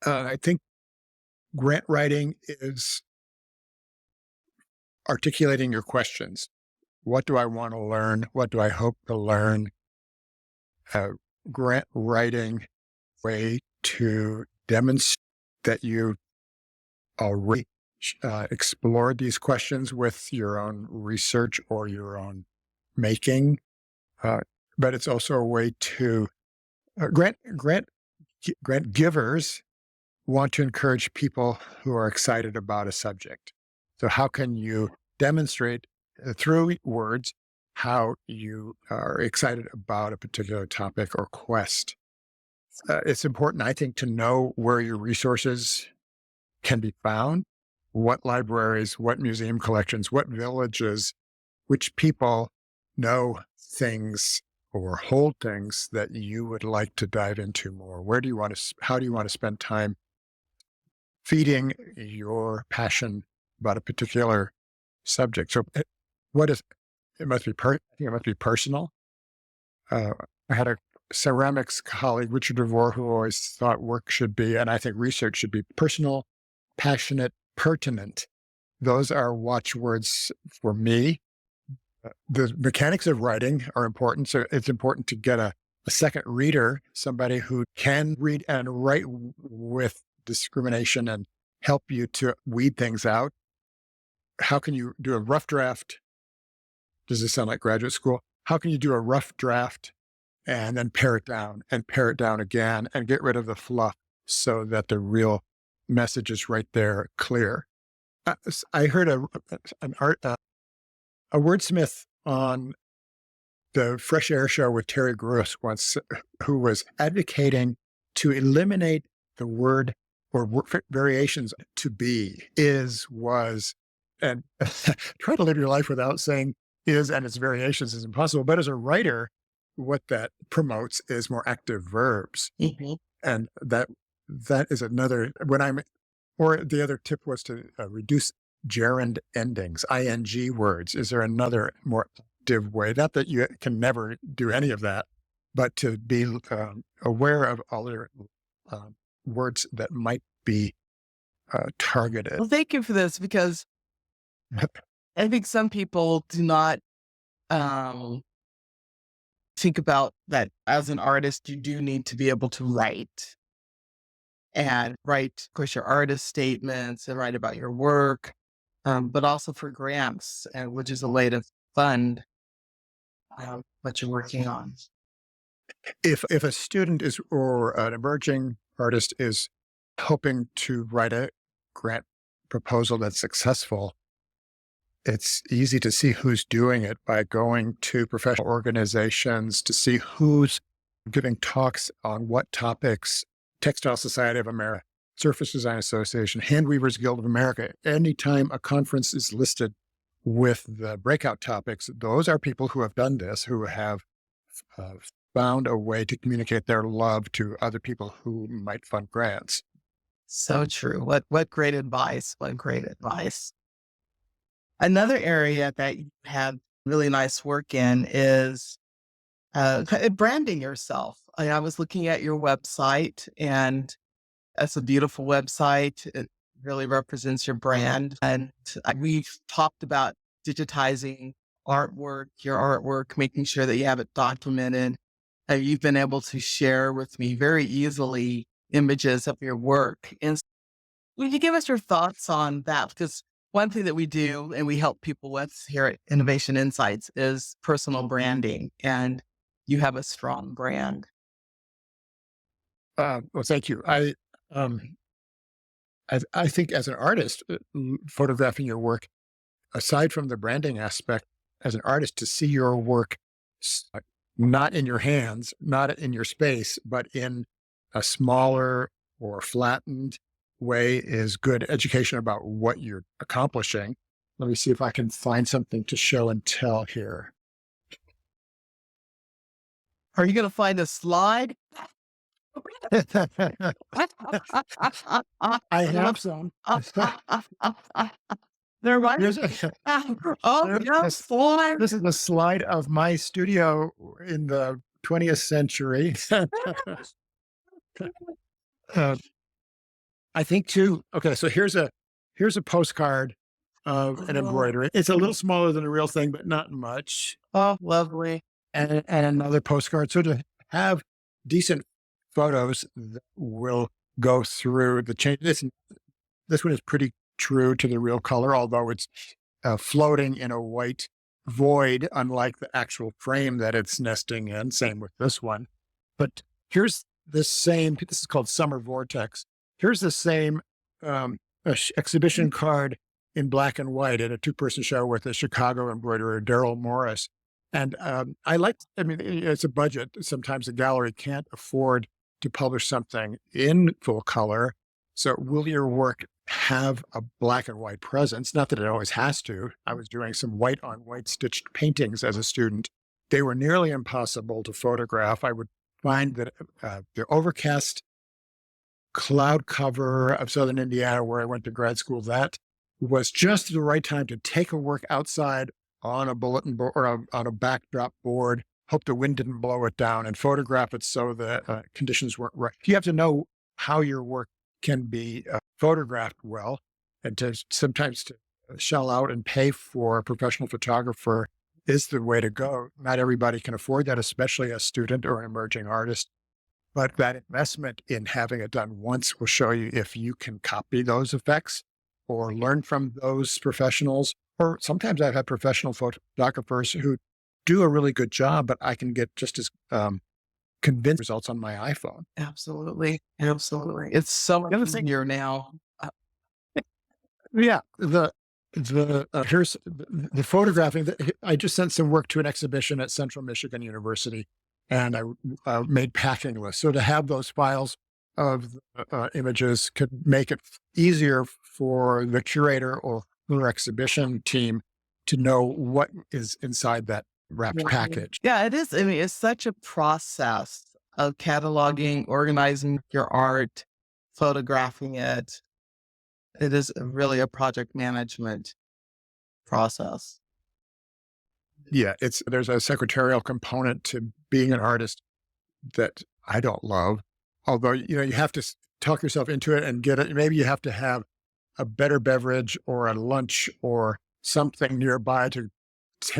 Speaker 1: I think grant writing is articulating your questions. What do I want to learn? What do I hope to learn? Uh, Grant writing way to demonstrate that you already explored these questions with your own research or your own making. Uh, but it's also a way to grant givers want to encourage people who are excited about a subject. So how can you demonstrate through words how you are excited about a particular topic or quest? It's important, I think, to know where your resources can be found, what libraries, what museum collections, what villages, which people know things or hold things that you would like to dive into more. How do you want to spend time feeding your passion about a particular subject? So what is, it must be, I think it must be personal. Uh, I had a ceramics colleague, Richard DeVore, who always thought work should be, and I think research should be personal, passionate, pertinent. Those are watchwords for me. The mechanics of writing are important. So it's important to get a second reader, somebody who can read and write with discrimination and help you to weed things out. How can you do a rough draft? Does this sound like graduate school? How can you do a rough draft and then pare it down and pare it down again and get rid of the fluff so that the real message is right there, clear? I heard a wordsmith on the Fresh Air Show with Terry Gross once, who was advocating to eliminate the word or variations to be, is, was, and try to live your life without saying is and its variations is impossible. But as a writer, what that promotes is more active verbs.
Speaker 2: Mhm.
Speaker 1: And that is another, or the other tip was to reduce gerund endings, ing words? Is there another more active way? Not that you can never do any of that, but to be aware of other words that might be targeted.
Speaker 2: Well, thank you for this because I think some people do not um, think about that as an artist, you do need to be able to write, of course, your artist statements and write about your work, but also for grants, which is a way to fund what you're working on.
Speaker 1: If a student is or an emerging artist is hoping to write a grant proposal that's successful, it's easy to see who's doing it by going to professional organizations to see who's giving talks on what topics. Textile Society of America, Surface Design Association, Handweavers Guild of America. Anytime a conference is listed with the breakout topics, those are people who have done this, who have uh, found a way to communicate their love to other people who might fund grants.
Speaker 2: So true. What great advice. What great advice. Another area that you have really nice work in is branding yourself. I was looking at your website, and it's a beautiful website. It really represents your brand. And we've talked about digitizing your artwork, making sure that you have it documented. You've been able to share with me very easily images of your work. And would you give us your thoughts on that? Because one thing that we do and we help people with here at Innovation Insights is personal branding, and you have a strong brand.
Speaker 1: Well, thank you. Um, I think as an artist, photographing your work, aside from the branding aspect, as an artist, to see your work not in your hands, not in your space, but in a smaller or flattened way is good education about what you're accomplishing. Let me see if I can find something to show and tell here.
Speaker 2: Are you going to find a slide?
Speaker 1: I have some.
Speaker 2: There might
Speaker 1: Here's
Speaker 2: be.
Speaker 1: a-
Speaker 2: Oh,
Speaker 1: There's
Speaker 2: yeah,
Speaker 1: this-
Speaker 2: slide.
Speaker 1: This is a slide of my studio in the 20th century. Uh, I think too. Okay, so here's a postcard of an embroidery. It's a little smaller than a real thing, but not much.
Speaker 2: Oh, lovely.
Speaker 1: And another postcard. So to have decent photos that will go through the change. This one is pretty true to the real color, although it's floating in a white void, unlike the actual frame that it's nesting in. Same with this one. But here's this is called Summer Vortex. Here's the same exhibition card in black and white at a 2-person show with a Chicago embroiderer, Daryl Morris. And it's a budget. Sometimes a gallery can't afford to publish something in full color. So will your work have a black and white presence? Not that it always has to. I was doing some white on white stitched paintings as a student. They were nearly impossible to photograph. I would find that the overcast cloud cover of Southern Indiana, where I went to grad school, that was just the right time to take a work outside on a bulletin board or on a backdrop board, hope the wind didn't blow it down, and photograph it so the conditions weren't right. You have to know how your work can be photographed well, and sometimes to shell out and pay for a professional photographer is the way to go. Not everybody can afford that, especially a student or an emerging artist. But that investment in having it done once will show you if you can copy those effects or learn from those professionals. Or sometimes I've had professional photographers who do a really good job, but I can get just as convinced results on my iPhone.
Speaker 2: Absolutely. Absolutely. It's so much easier now.
Speaker 1: Yeah. Here's the photographing. I just sent some work to an exhibition at Central Michigan University, and I made packing lists. So to have those files of images could make it easier for the curator or their exhibition team to know what is inside that wrapped package.
Speaker 2: Yeah, it is. I mean, it's such a process of cataloging, organizing your art, photographing it. It is really a project management process.
Speaker 1: Yeah, there's a secretarial component to being an artist that I don't love. Although, you have to talk yourself into it and get it. Maybe you have to have a better beverage or a lunch or something nearby to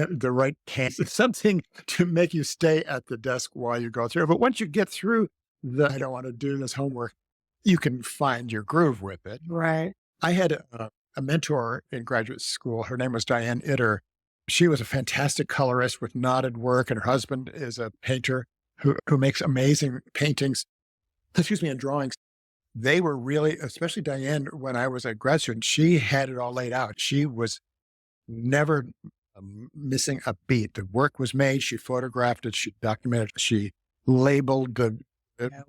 Speaker 1: the right can, something to make you stay at the desk while you go through. But once you get through I don't want to do this homework, you can find your groove with it.
Speaker 2: Right.
Speaker 1: I had a mentor in graduate school. Her name was Diane Itter. She was a fantastic colorist with knotted work, and her husband is a painter who makes amazing paintings, and drawings. They were really, especially Diane, when I was a grad student, she had it all laid out. She was never missing a beat. The work was made. She photographed it. She documented it. She labeled the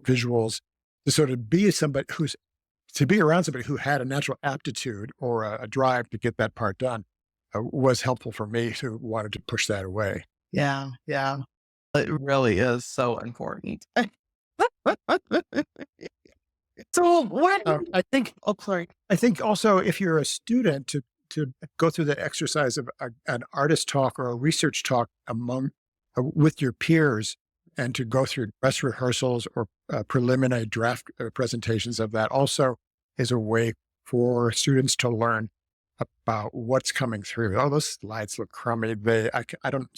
Speaker 1: visuals to sort of be to be around somebody who had a natural aptitude or a drive to get that part done was helpful for me who wanted to push that away.
Speaker 2: Yeah. Yeah. It really is so important. So what,
Speaker 1: I think
Speaker 2: oh, sorry.
Speaker 1: I think also if you're a student to go through the exercise of an artist talk or a research talk with your peers and to go through dress rehearsals or preliminary draft presentations of that also is a way for students to learn about what's coming through. Oh, those slides look crummy. I don't,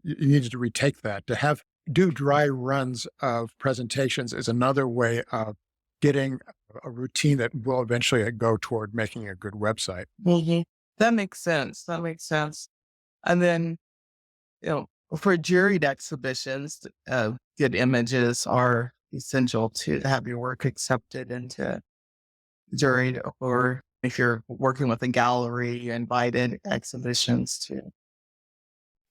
Speaker 1: you need to retake that. To do dry runs of presentations is another way of getting a routine that will eventually go toward making a good website.
Speaker 2: Mhm. That makes sense. That makes sense. And then, for juried exhibitions, good images are essential to have your work accepted into juried, or if you're working with a gallery, invited exhibitions too.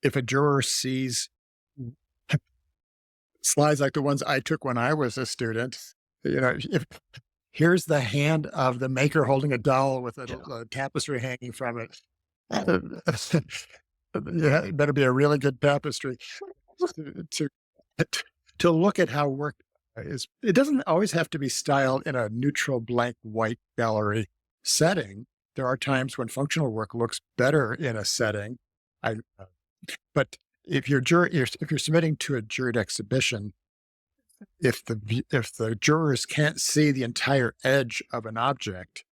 Speaker 1: If a juror sees slides like the ones I took when I was a student, if here's the hand of the maker holding a doll with a tapestry hanging from it. Yeah, it better be a really good tapestry to to look at how work is. It doesn't always have to be styled in a neutral blank white gallery setting. There are times when functional work looks better in a setting. I, but if if you're submitting to a juried exhibition, if the jurors can't see the entire edge of an object,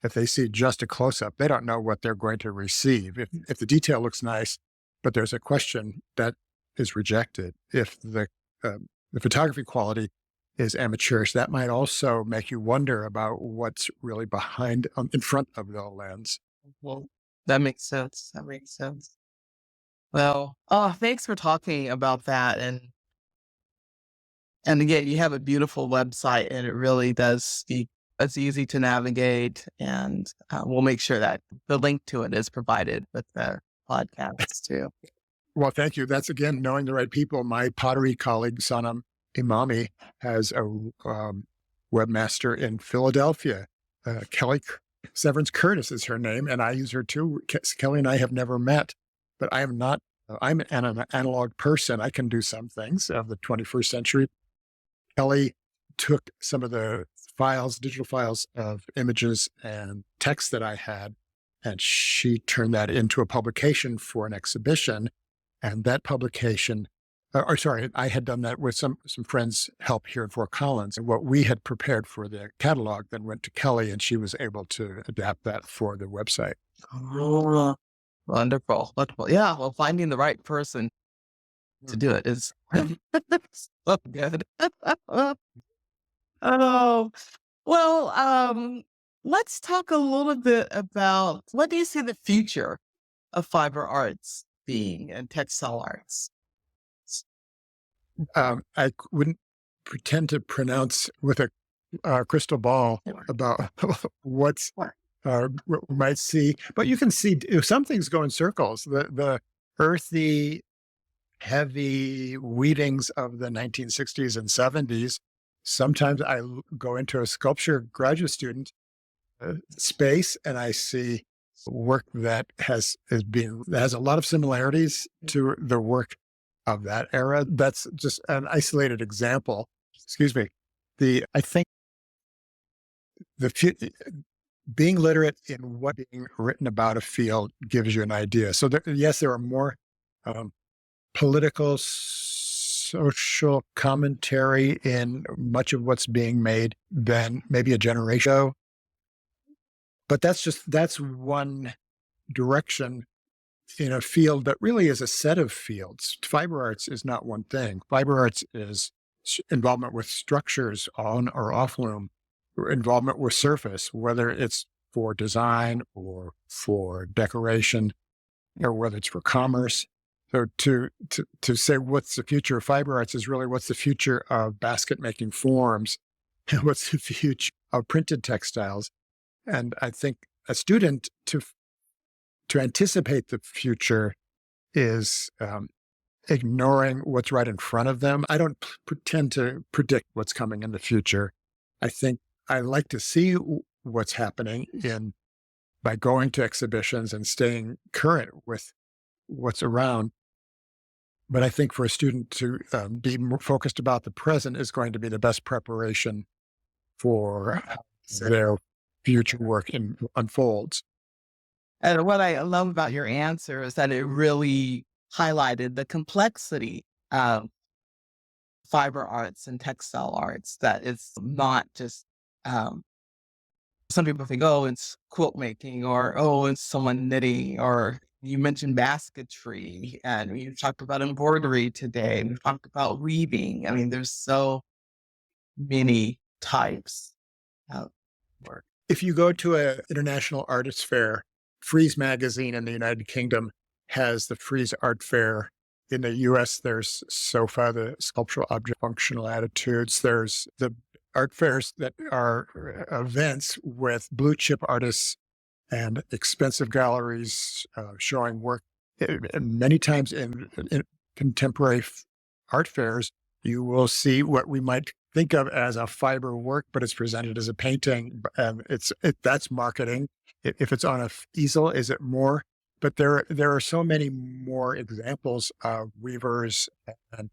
Speaker 1: if they see just a close up, they don't know what they're going to receive. If the detail looks nice, but there's a question, that is rejected. If the photography quality is amateurish, that might also make you wonder about what's really behind in front of the lens.
Speaker 2: Well, that makes sense. That makes sense. Well, thanks for talking about that. And again, you have a beautiful website, and it really does speak. It's easy to navigate, and we'll make sure that the link to it is provided with the podcast too.
Speaker 1: Well, thank you. That's again knowing the right people. My pottery colleague Sanam Imami has a webmaster in Philadelphia. Kelly Severance Curtis is her name, and I use her too. Kelly and I have never met, but I am not. I'm an analog person. I can do some things of the 21st century. Kelly took some of the digital files of images and text that I had, and she turned that into a publication for an exhibition. And that publication, I had done that with some friends' help here in Fort Collins. And what we had prepared for the catalog then went to Kelly, and she was able to adapt that for the website.
Speaker 2: Oh, wonderful. Wonderful. Yeah. Well, finding the right person to do it is so good. Oh, well, let's talk a little bit about, what do you see the future of fiber arts being and textile arts?
Speaker 1: I wouldn't pretend to pronounce with a crystal ball about what we might see, but you can see some things go in circles. The earthy, heavy weedings of the 1960s and 70s. Sometimes I go into a sculpture graduate student space and I see work that has a lot of similarities to the work of that era. That's just an isolated example. Excuse me. I think the being literate in what being written about a field gives you an idea. So yes, there are more um, political, social commentary in much of what's being made than maybe a generation ago. But that's one direction in a field that really is a set of fields. Fiber arts is not one thing. Fiber arts is involvement with structures on or off loom, or involvement with surface, whether it's for design or for decoration, or whether it's for commerce. So to say what's the future of fiber arts is really what's the future of basket making forms and what's the future of printed textiles. And I think a student to anticipate the future is ignoring what's right in front of them. I don't pretend to predict what's coming in the future. I think I like to see what's happening by going to exhibitions and staying current with what's around. But I think for a student to be more focused about the present is going to be the best preparation for how their future work unfolds.
Speaker 2: And what I love about your answer is that it really highlighted the complexity of fiber arts and textile arts, that it's not just, some people think, oh, it's quilt making, or, oh, it's someone knitting, or you mentioned basketry, and we talked about embroidery today. We've talked about weaving. I mean, there's so many types of work.
Speaker 1: If you go to an international artist fair, Frieze magazine in the United Kingdom has the Frieze Art Fair. In the US, there's SOFA, the Sculptural Object Functional Attitudes. There's the art fairs that are events with blue chip artists and expensive galleries showing work. Many times in contemporary art fairs, you will see what we might think of as a fiber work, but it's presented as a painting, and that's marketing. If it's on an easel, is it more? But there are so many more examples of weavers and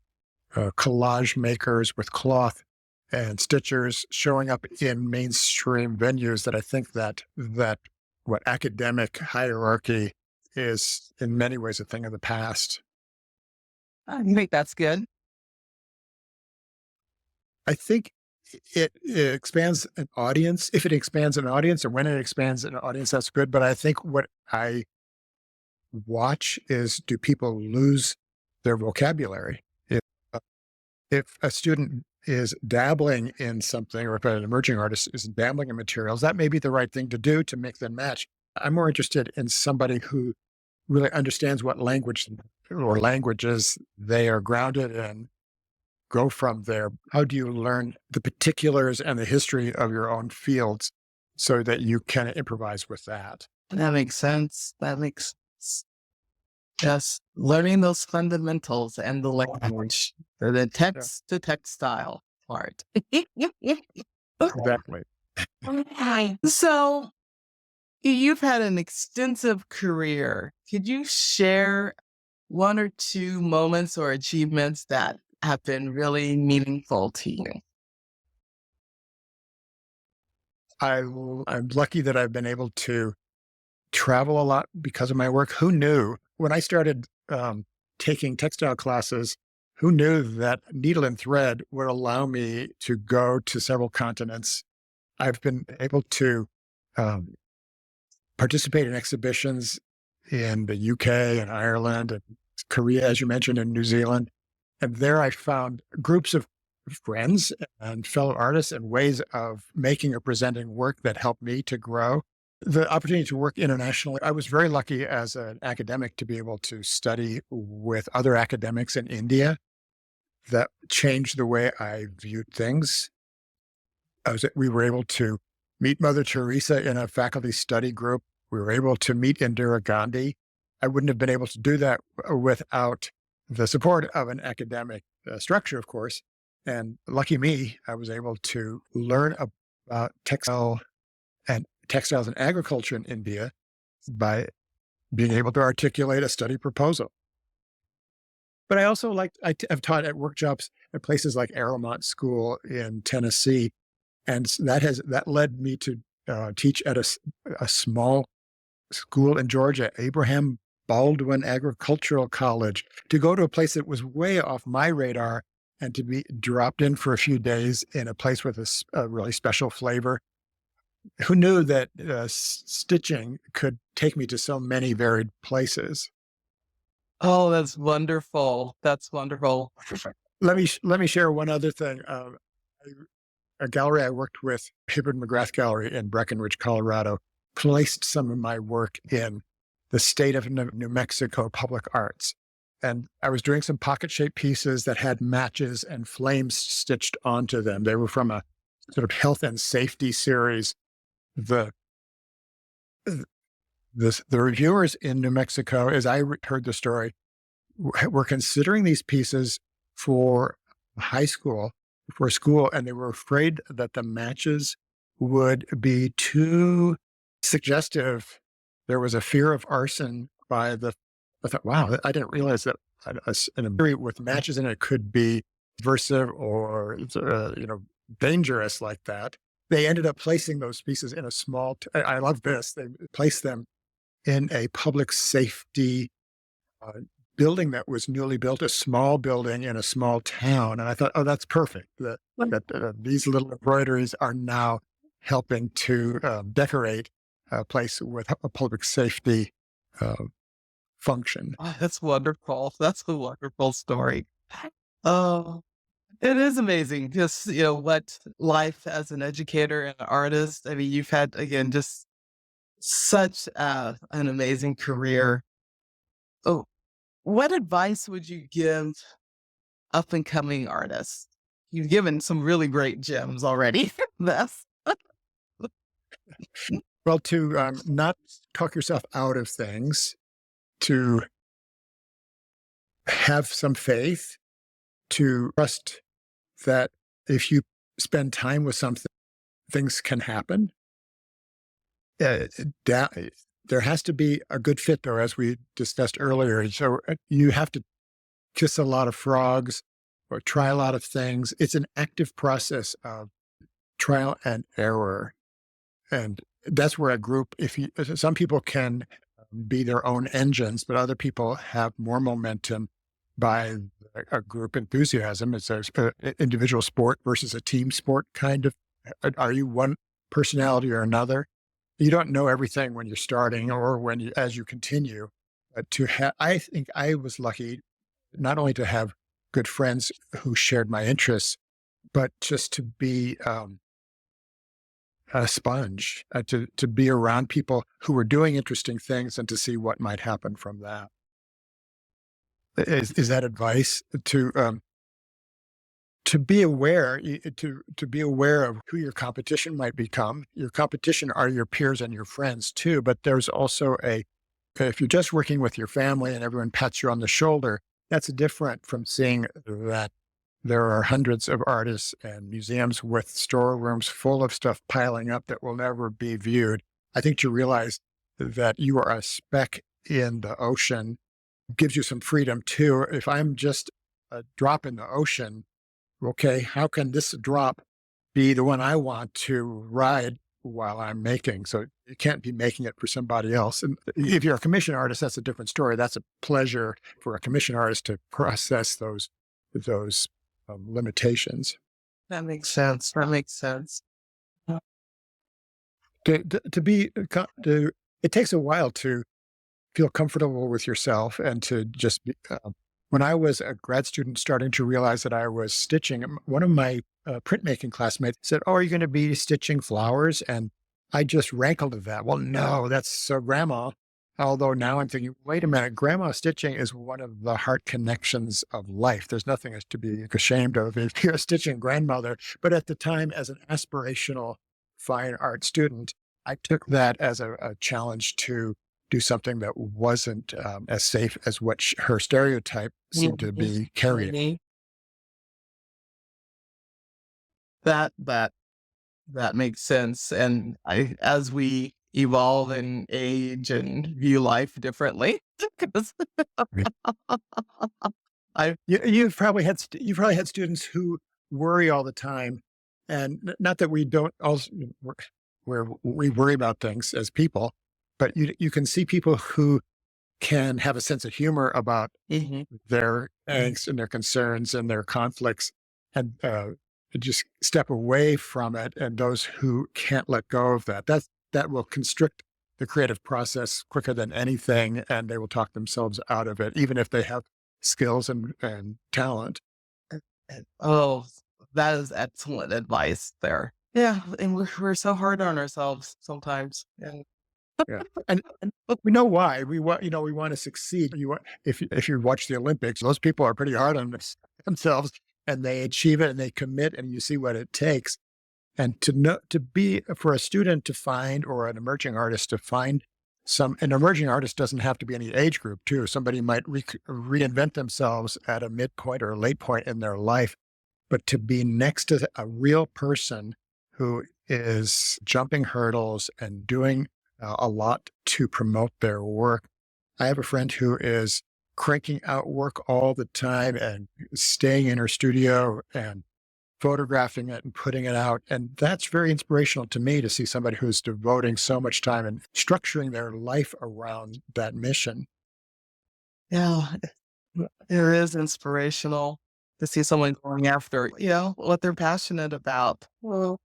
Speaker 1: collage makers with cloth and stitchers showing up in mainstream venues that I think that what academic hierarchy is in many ways a thing of the past.
Speaker 2: I think that's good.
Speaker 1: I think it expands an audience. If it expands an audience, or when it expands an audience, that's good. But I think what I watch is, do people lose their vocabulary? If a student is dabbling in something, or if an emerging artist is dabbling in materials, that may be the right thing to do to make them match. I'm more interested in somebody who really understands what language or languages they are grounded in. Go from there. How do you learn the particulars and the history of your own fields so that you can improvise with that?
Speaker 2: That makes sense. That makes sense. Just learning those fundamentals and the language, or the text to textile part.
Speaker 1: Exactly.
Speaker 2: So you've had an extensive career. Could you share one or two moments or achievements that have been really meaningful to you?
Speaker 1: I'm lucky that I've been able to travel a lot because of my work. Who knew when I started taking textile classes, who knew that needle and thread would allow me to go to several continents? I've been able to participate in exhibitions in the UK and Ireland and Korea, as you mentioned, and New Zealand. And there I found groups of friends and fellow artists and ways of making or presenting work that helped me to grow. The opportunity to work internationally, I was very lucky as an academic to be able to study with other academics in India. That changed the way I viewed things. We were able to meet Mother Teresa in a faculty study group. We were able to meet Indira Gandhi. I wouldn't have been able to do that without the support of an academic structure, of course. And lucky me, I was able to learn about textiles and agriculture in India by being able to articulate a study proposal. But I also I've taught at workshops at places like Aramont School in Tennessee. And that led me to teach at a small school in Georgia, Abraham Baldwin Agricultural College, to go to a place that was way off my radar and to be dropped in for a few days in a place with a really special flavor. Who knew that stitching could take me to so many varied places?
Speaker 2: Oh, that's wonderful. That's wonderful.
Speaker 1: Let me share one other thing. A gallery I worked with, Hibbert McGrath Gallery in Breckenridge, Colorado, placed some of my work in the state of New Mexico Public Arts. And I was doing some pocket-shaped pieces that had matches and flames stitched onto them. They were from a sort of health and safety series. The the reviewers in New Mexico, as I heard the story, were considering these pieces for high school, for school, and they were afraid that the matches would be too suggestive. There was a fear of arson by the. I thought, wow, I didn't realize that an embroidery with matches in it could be subversive or dangerous like that. They ended up placing those pieces in a small. I love this. They placed them in a public safety uh, building that was newly built, a small building in a small town. And I thought, oh, that's perfect. That these little embroideries are now helping to decorate a place with a public safety uh, function.
Speaker 2: Oh, that's wonderful. That's a wonderful story. Oh, it is amazing. Just, what life as an educator and an artist. I mean, you've had, again, just such an amazing career. Oh, what advice would you give up and coming artists? You've given some really great gems already. That's
Speaker 1: Well, to not talk yourself out of things, to have some faith, to trust that if you spend time with something, things can happen. Uh, da- there has to be a good fit, though, as we discussed earlier. So you have to kiss a lot of frogs or try a lot of things. It's an active process of trial and error. And that's where a group, some people can be their own engines, but other people have more momentum by a group enthusiasm. It's an individual sport versus a team sport kind of. Are you one personality or another? You don't know everything when you're starting or as you continue. I think I was lucky not only to have good friends who shared my interests, but just to be a sponge, to be around people who were doing interesting things and to see what might happen from that. Is that advice to be aware, to be aware of who your competition might become? Your competition are your peers and your friends too, but there's also if you're just working with your family and everyone pats you on the shoulder, that's different from seeing that there are hundreds of artists and museums with storerooms full of stuff piling up that will never be viewed. I think to realize that you are a speck in the ocean gives you some freedom too. If I'm just a drop in the ocean, okay, how can this drop be the one I want to ride while I'm making? So you can't be making it for somebody else. And if you're a commission artist, that's a different story. That's a pleasure for a commission artist to process those limitations.
Speaker 2: That makes sense. That makes sense.
Speaker 1: It takes a while to feel comfortable with yourself and to just be. When I was a grad student starting to realize that I was stitching, one of my printmaking classmates said, "Oh, are you going to be stitching flowers?" And I just rankled at that. Well, no, that's so grandma. Although now I'm thinking, wait a minute, grandma stitching is one of the heart connections of life. There's nothing to be ashamed of if you're a stitching grandmother. But at the time, as an aspirational fine art student, I took that as a challenge to do something that wasn't as safe as what her stereotype seemed to be carrying.
Speaker 2: That makes sense. And as we evolve and age and view life differently, 'cause I
Speaker 1: You've probably had students who worry all the time, and not that we don't also. where we worry about things as people, but you can see people who can have a sense of humor about
Speaker 2: Mhm.
Speaker 1: their angst and their concerns and their conflicts, and just step away from it. And those who can't let go of that will constrict the creative process quicker than anything, and they will talk themselves out of it, even if they have skills and talent.
Speaker 2: Oh, that is excellent advice there. Yeah, and we're so hard on ourselves sometimes. And
Speaker 1: Yeah, and look, we know why. We want to succeed. If you watch the Olympics, those people are pretty hard on themselves, and they achieve it and they commit, and you see what it takes. And to know to be for a student to find, or an emerging artist to find an emerging artist doesn't have to be any age group too. Somebody might reinvent themselves at a midpoint or a late point in their life, but to be next to a real person who is jumping hurdles and doing a lot to promote their work. I have a friend who is cranking out work all the time and staying in her studio and photographing it and putting it out. And that's very inspirational to me, to see somebody who's devoting so much time and structuring their life around that mission.
Speaker 2: yeah, it is inspirational to see someone going after, what they're passionate about. Well,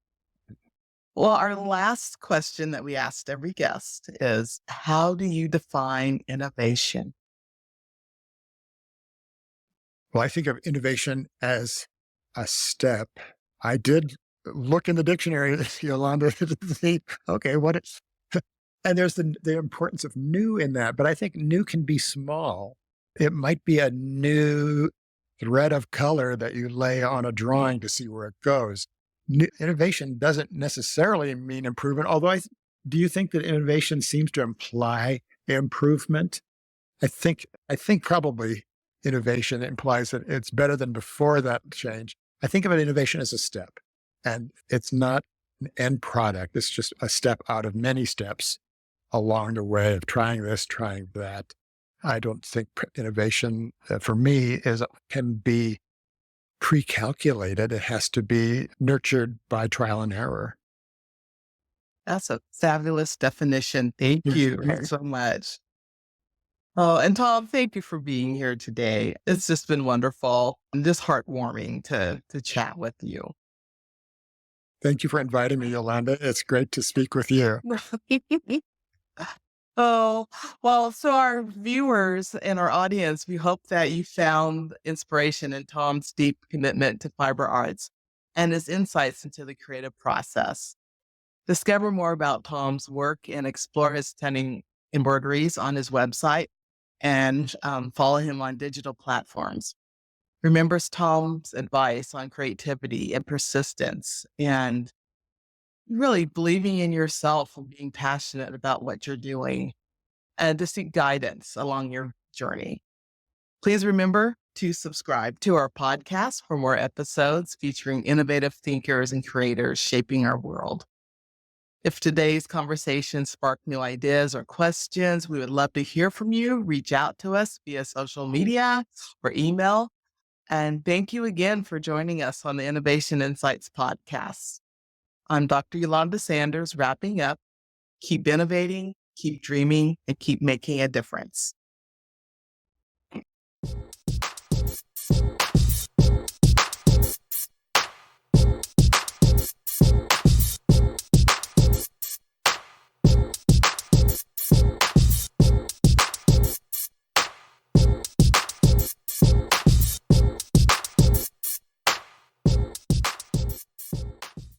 Speaker 2: our last question that we asked every guest is, how do you define innovation?
Speaker 1: Well, I think of innovation as a step. I did look in the dictionary, Yolanda, to see, okay, and there's the importance of new in that, but I think new can be small. It might be a new thread of color that you lay on a drawing to see where it goes. Innovation doesn't necessarily mean improvement, although do you think that innovation seems to imply improvement? I think probably innovation implies that it's better than before that change. I think of an innovation as a step, and it's not an end product. It's just a step out of many steps along the way of trying this, trying that. I don't think innovation for me can be pre-calculated. It has to be nurtured by trial and error.
Speaker 2: That's a fabulous definition. Thank you
Speaker 1: Yes.
Speaker 2: so much. Oh, and Tom, thank you for being here today. It's just been wonderful and just heartwarming to chat with you.
Speaker 1: Thank you for inviting me, Yolanda. It's great to speak with you.
Speaker 2: Oh, well, so our viewers and our audience, we hope that you found inspiration in Tom's deep commitment to fiber arts and his insights into the creative process. Discover more about Tom's work and explore his stunning embroideries on his website, and follow him on digital platforms. Remember Tom's advice on creativity and persistence, and really believing in yourself and being passionate about what you're doing, and to seek guidance along your journey. Please remember to subscribe to our podcast for more episodes featuring innovative thinkers and creators shaping our world. If today's conversation sparked new ideas or questions, we would love to hear from you. Reach out to us via social media or email. And thank you again for joining us on the Innovation Insights podcast. I'm Dr. Eulanda Sanders, wrapping up. Keep innovating, keep dreaming, and keep making a difference.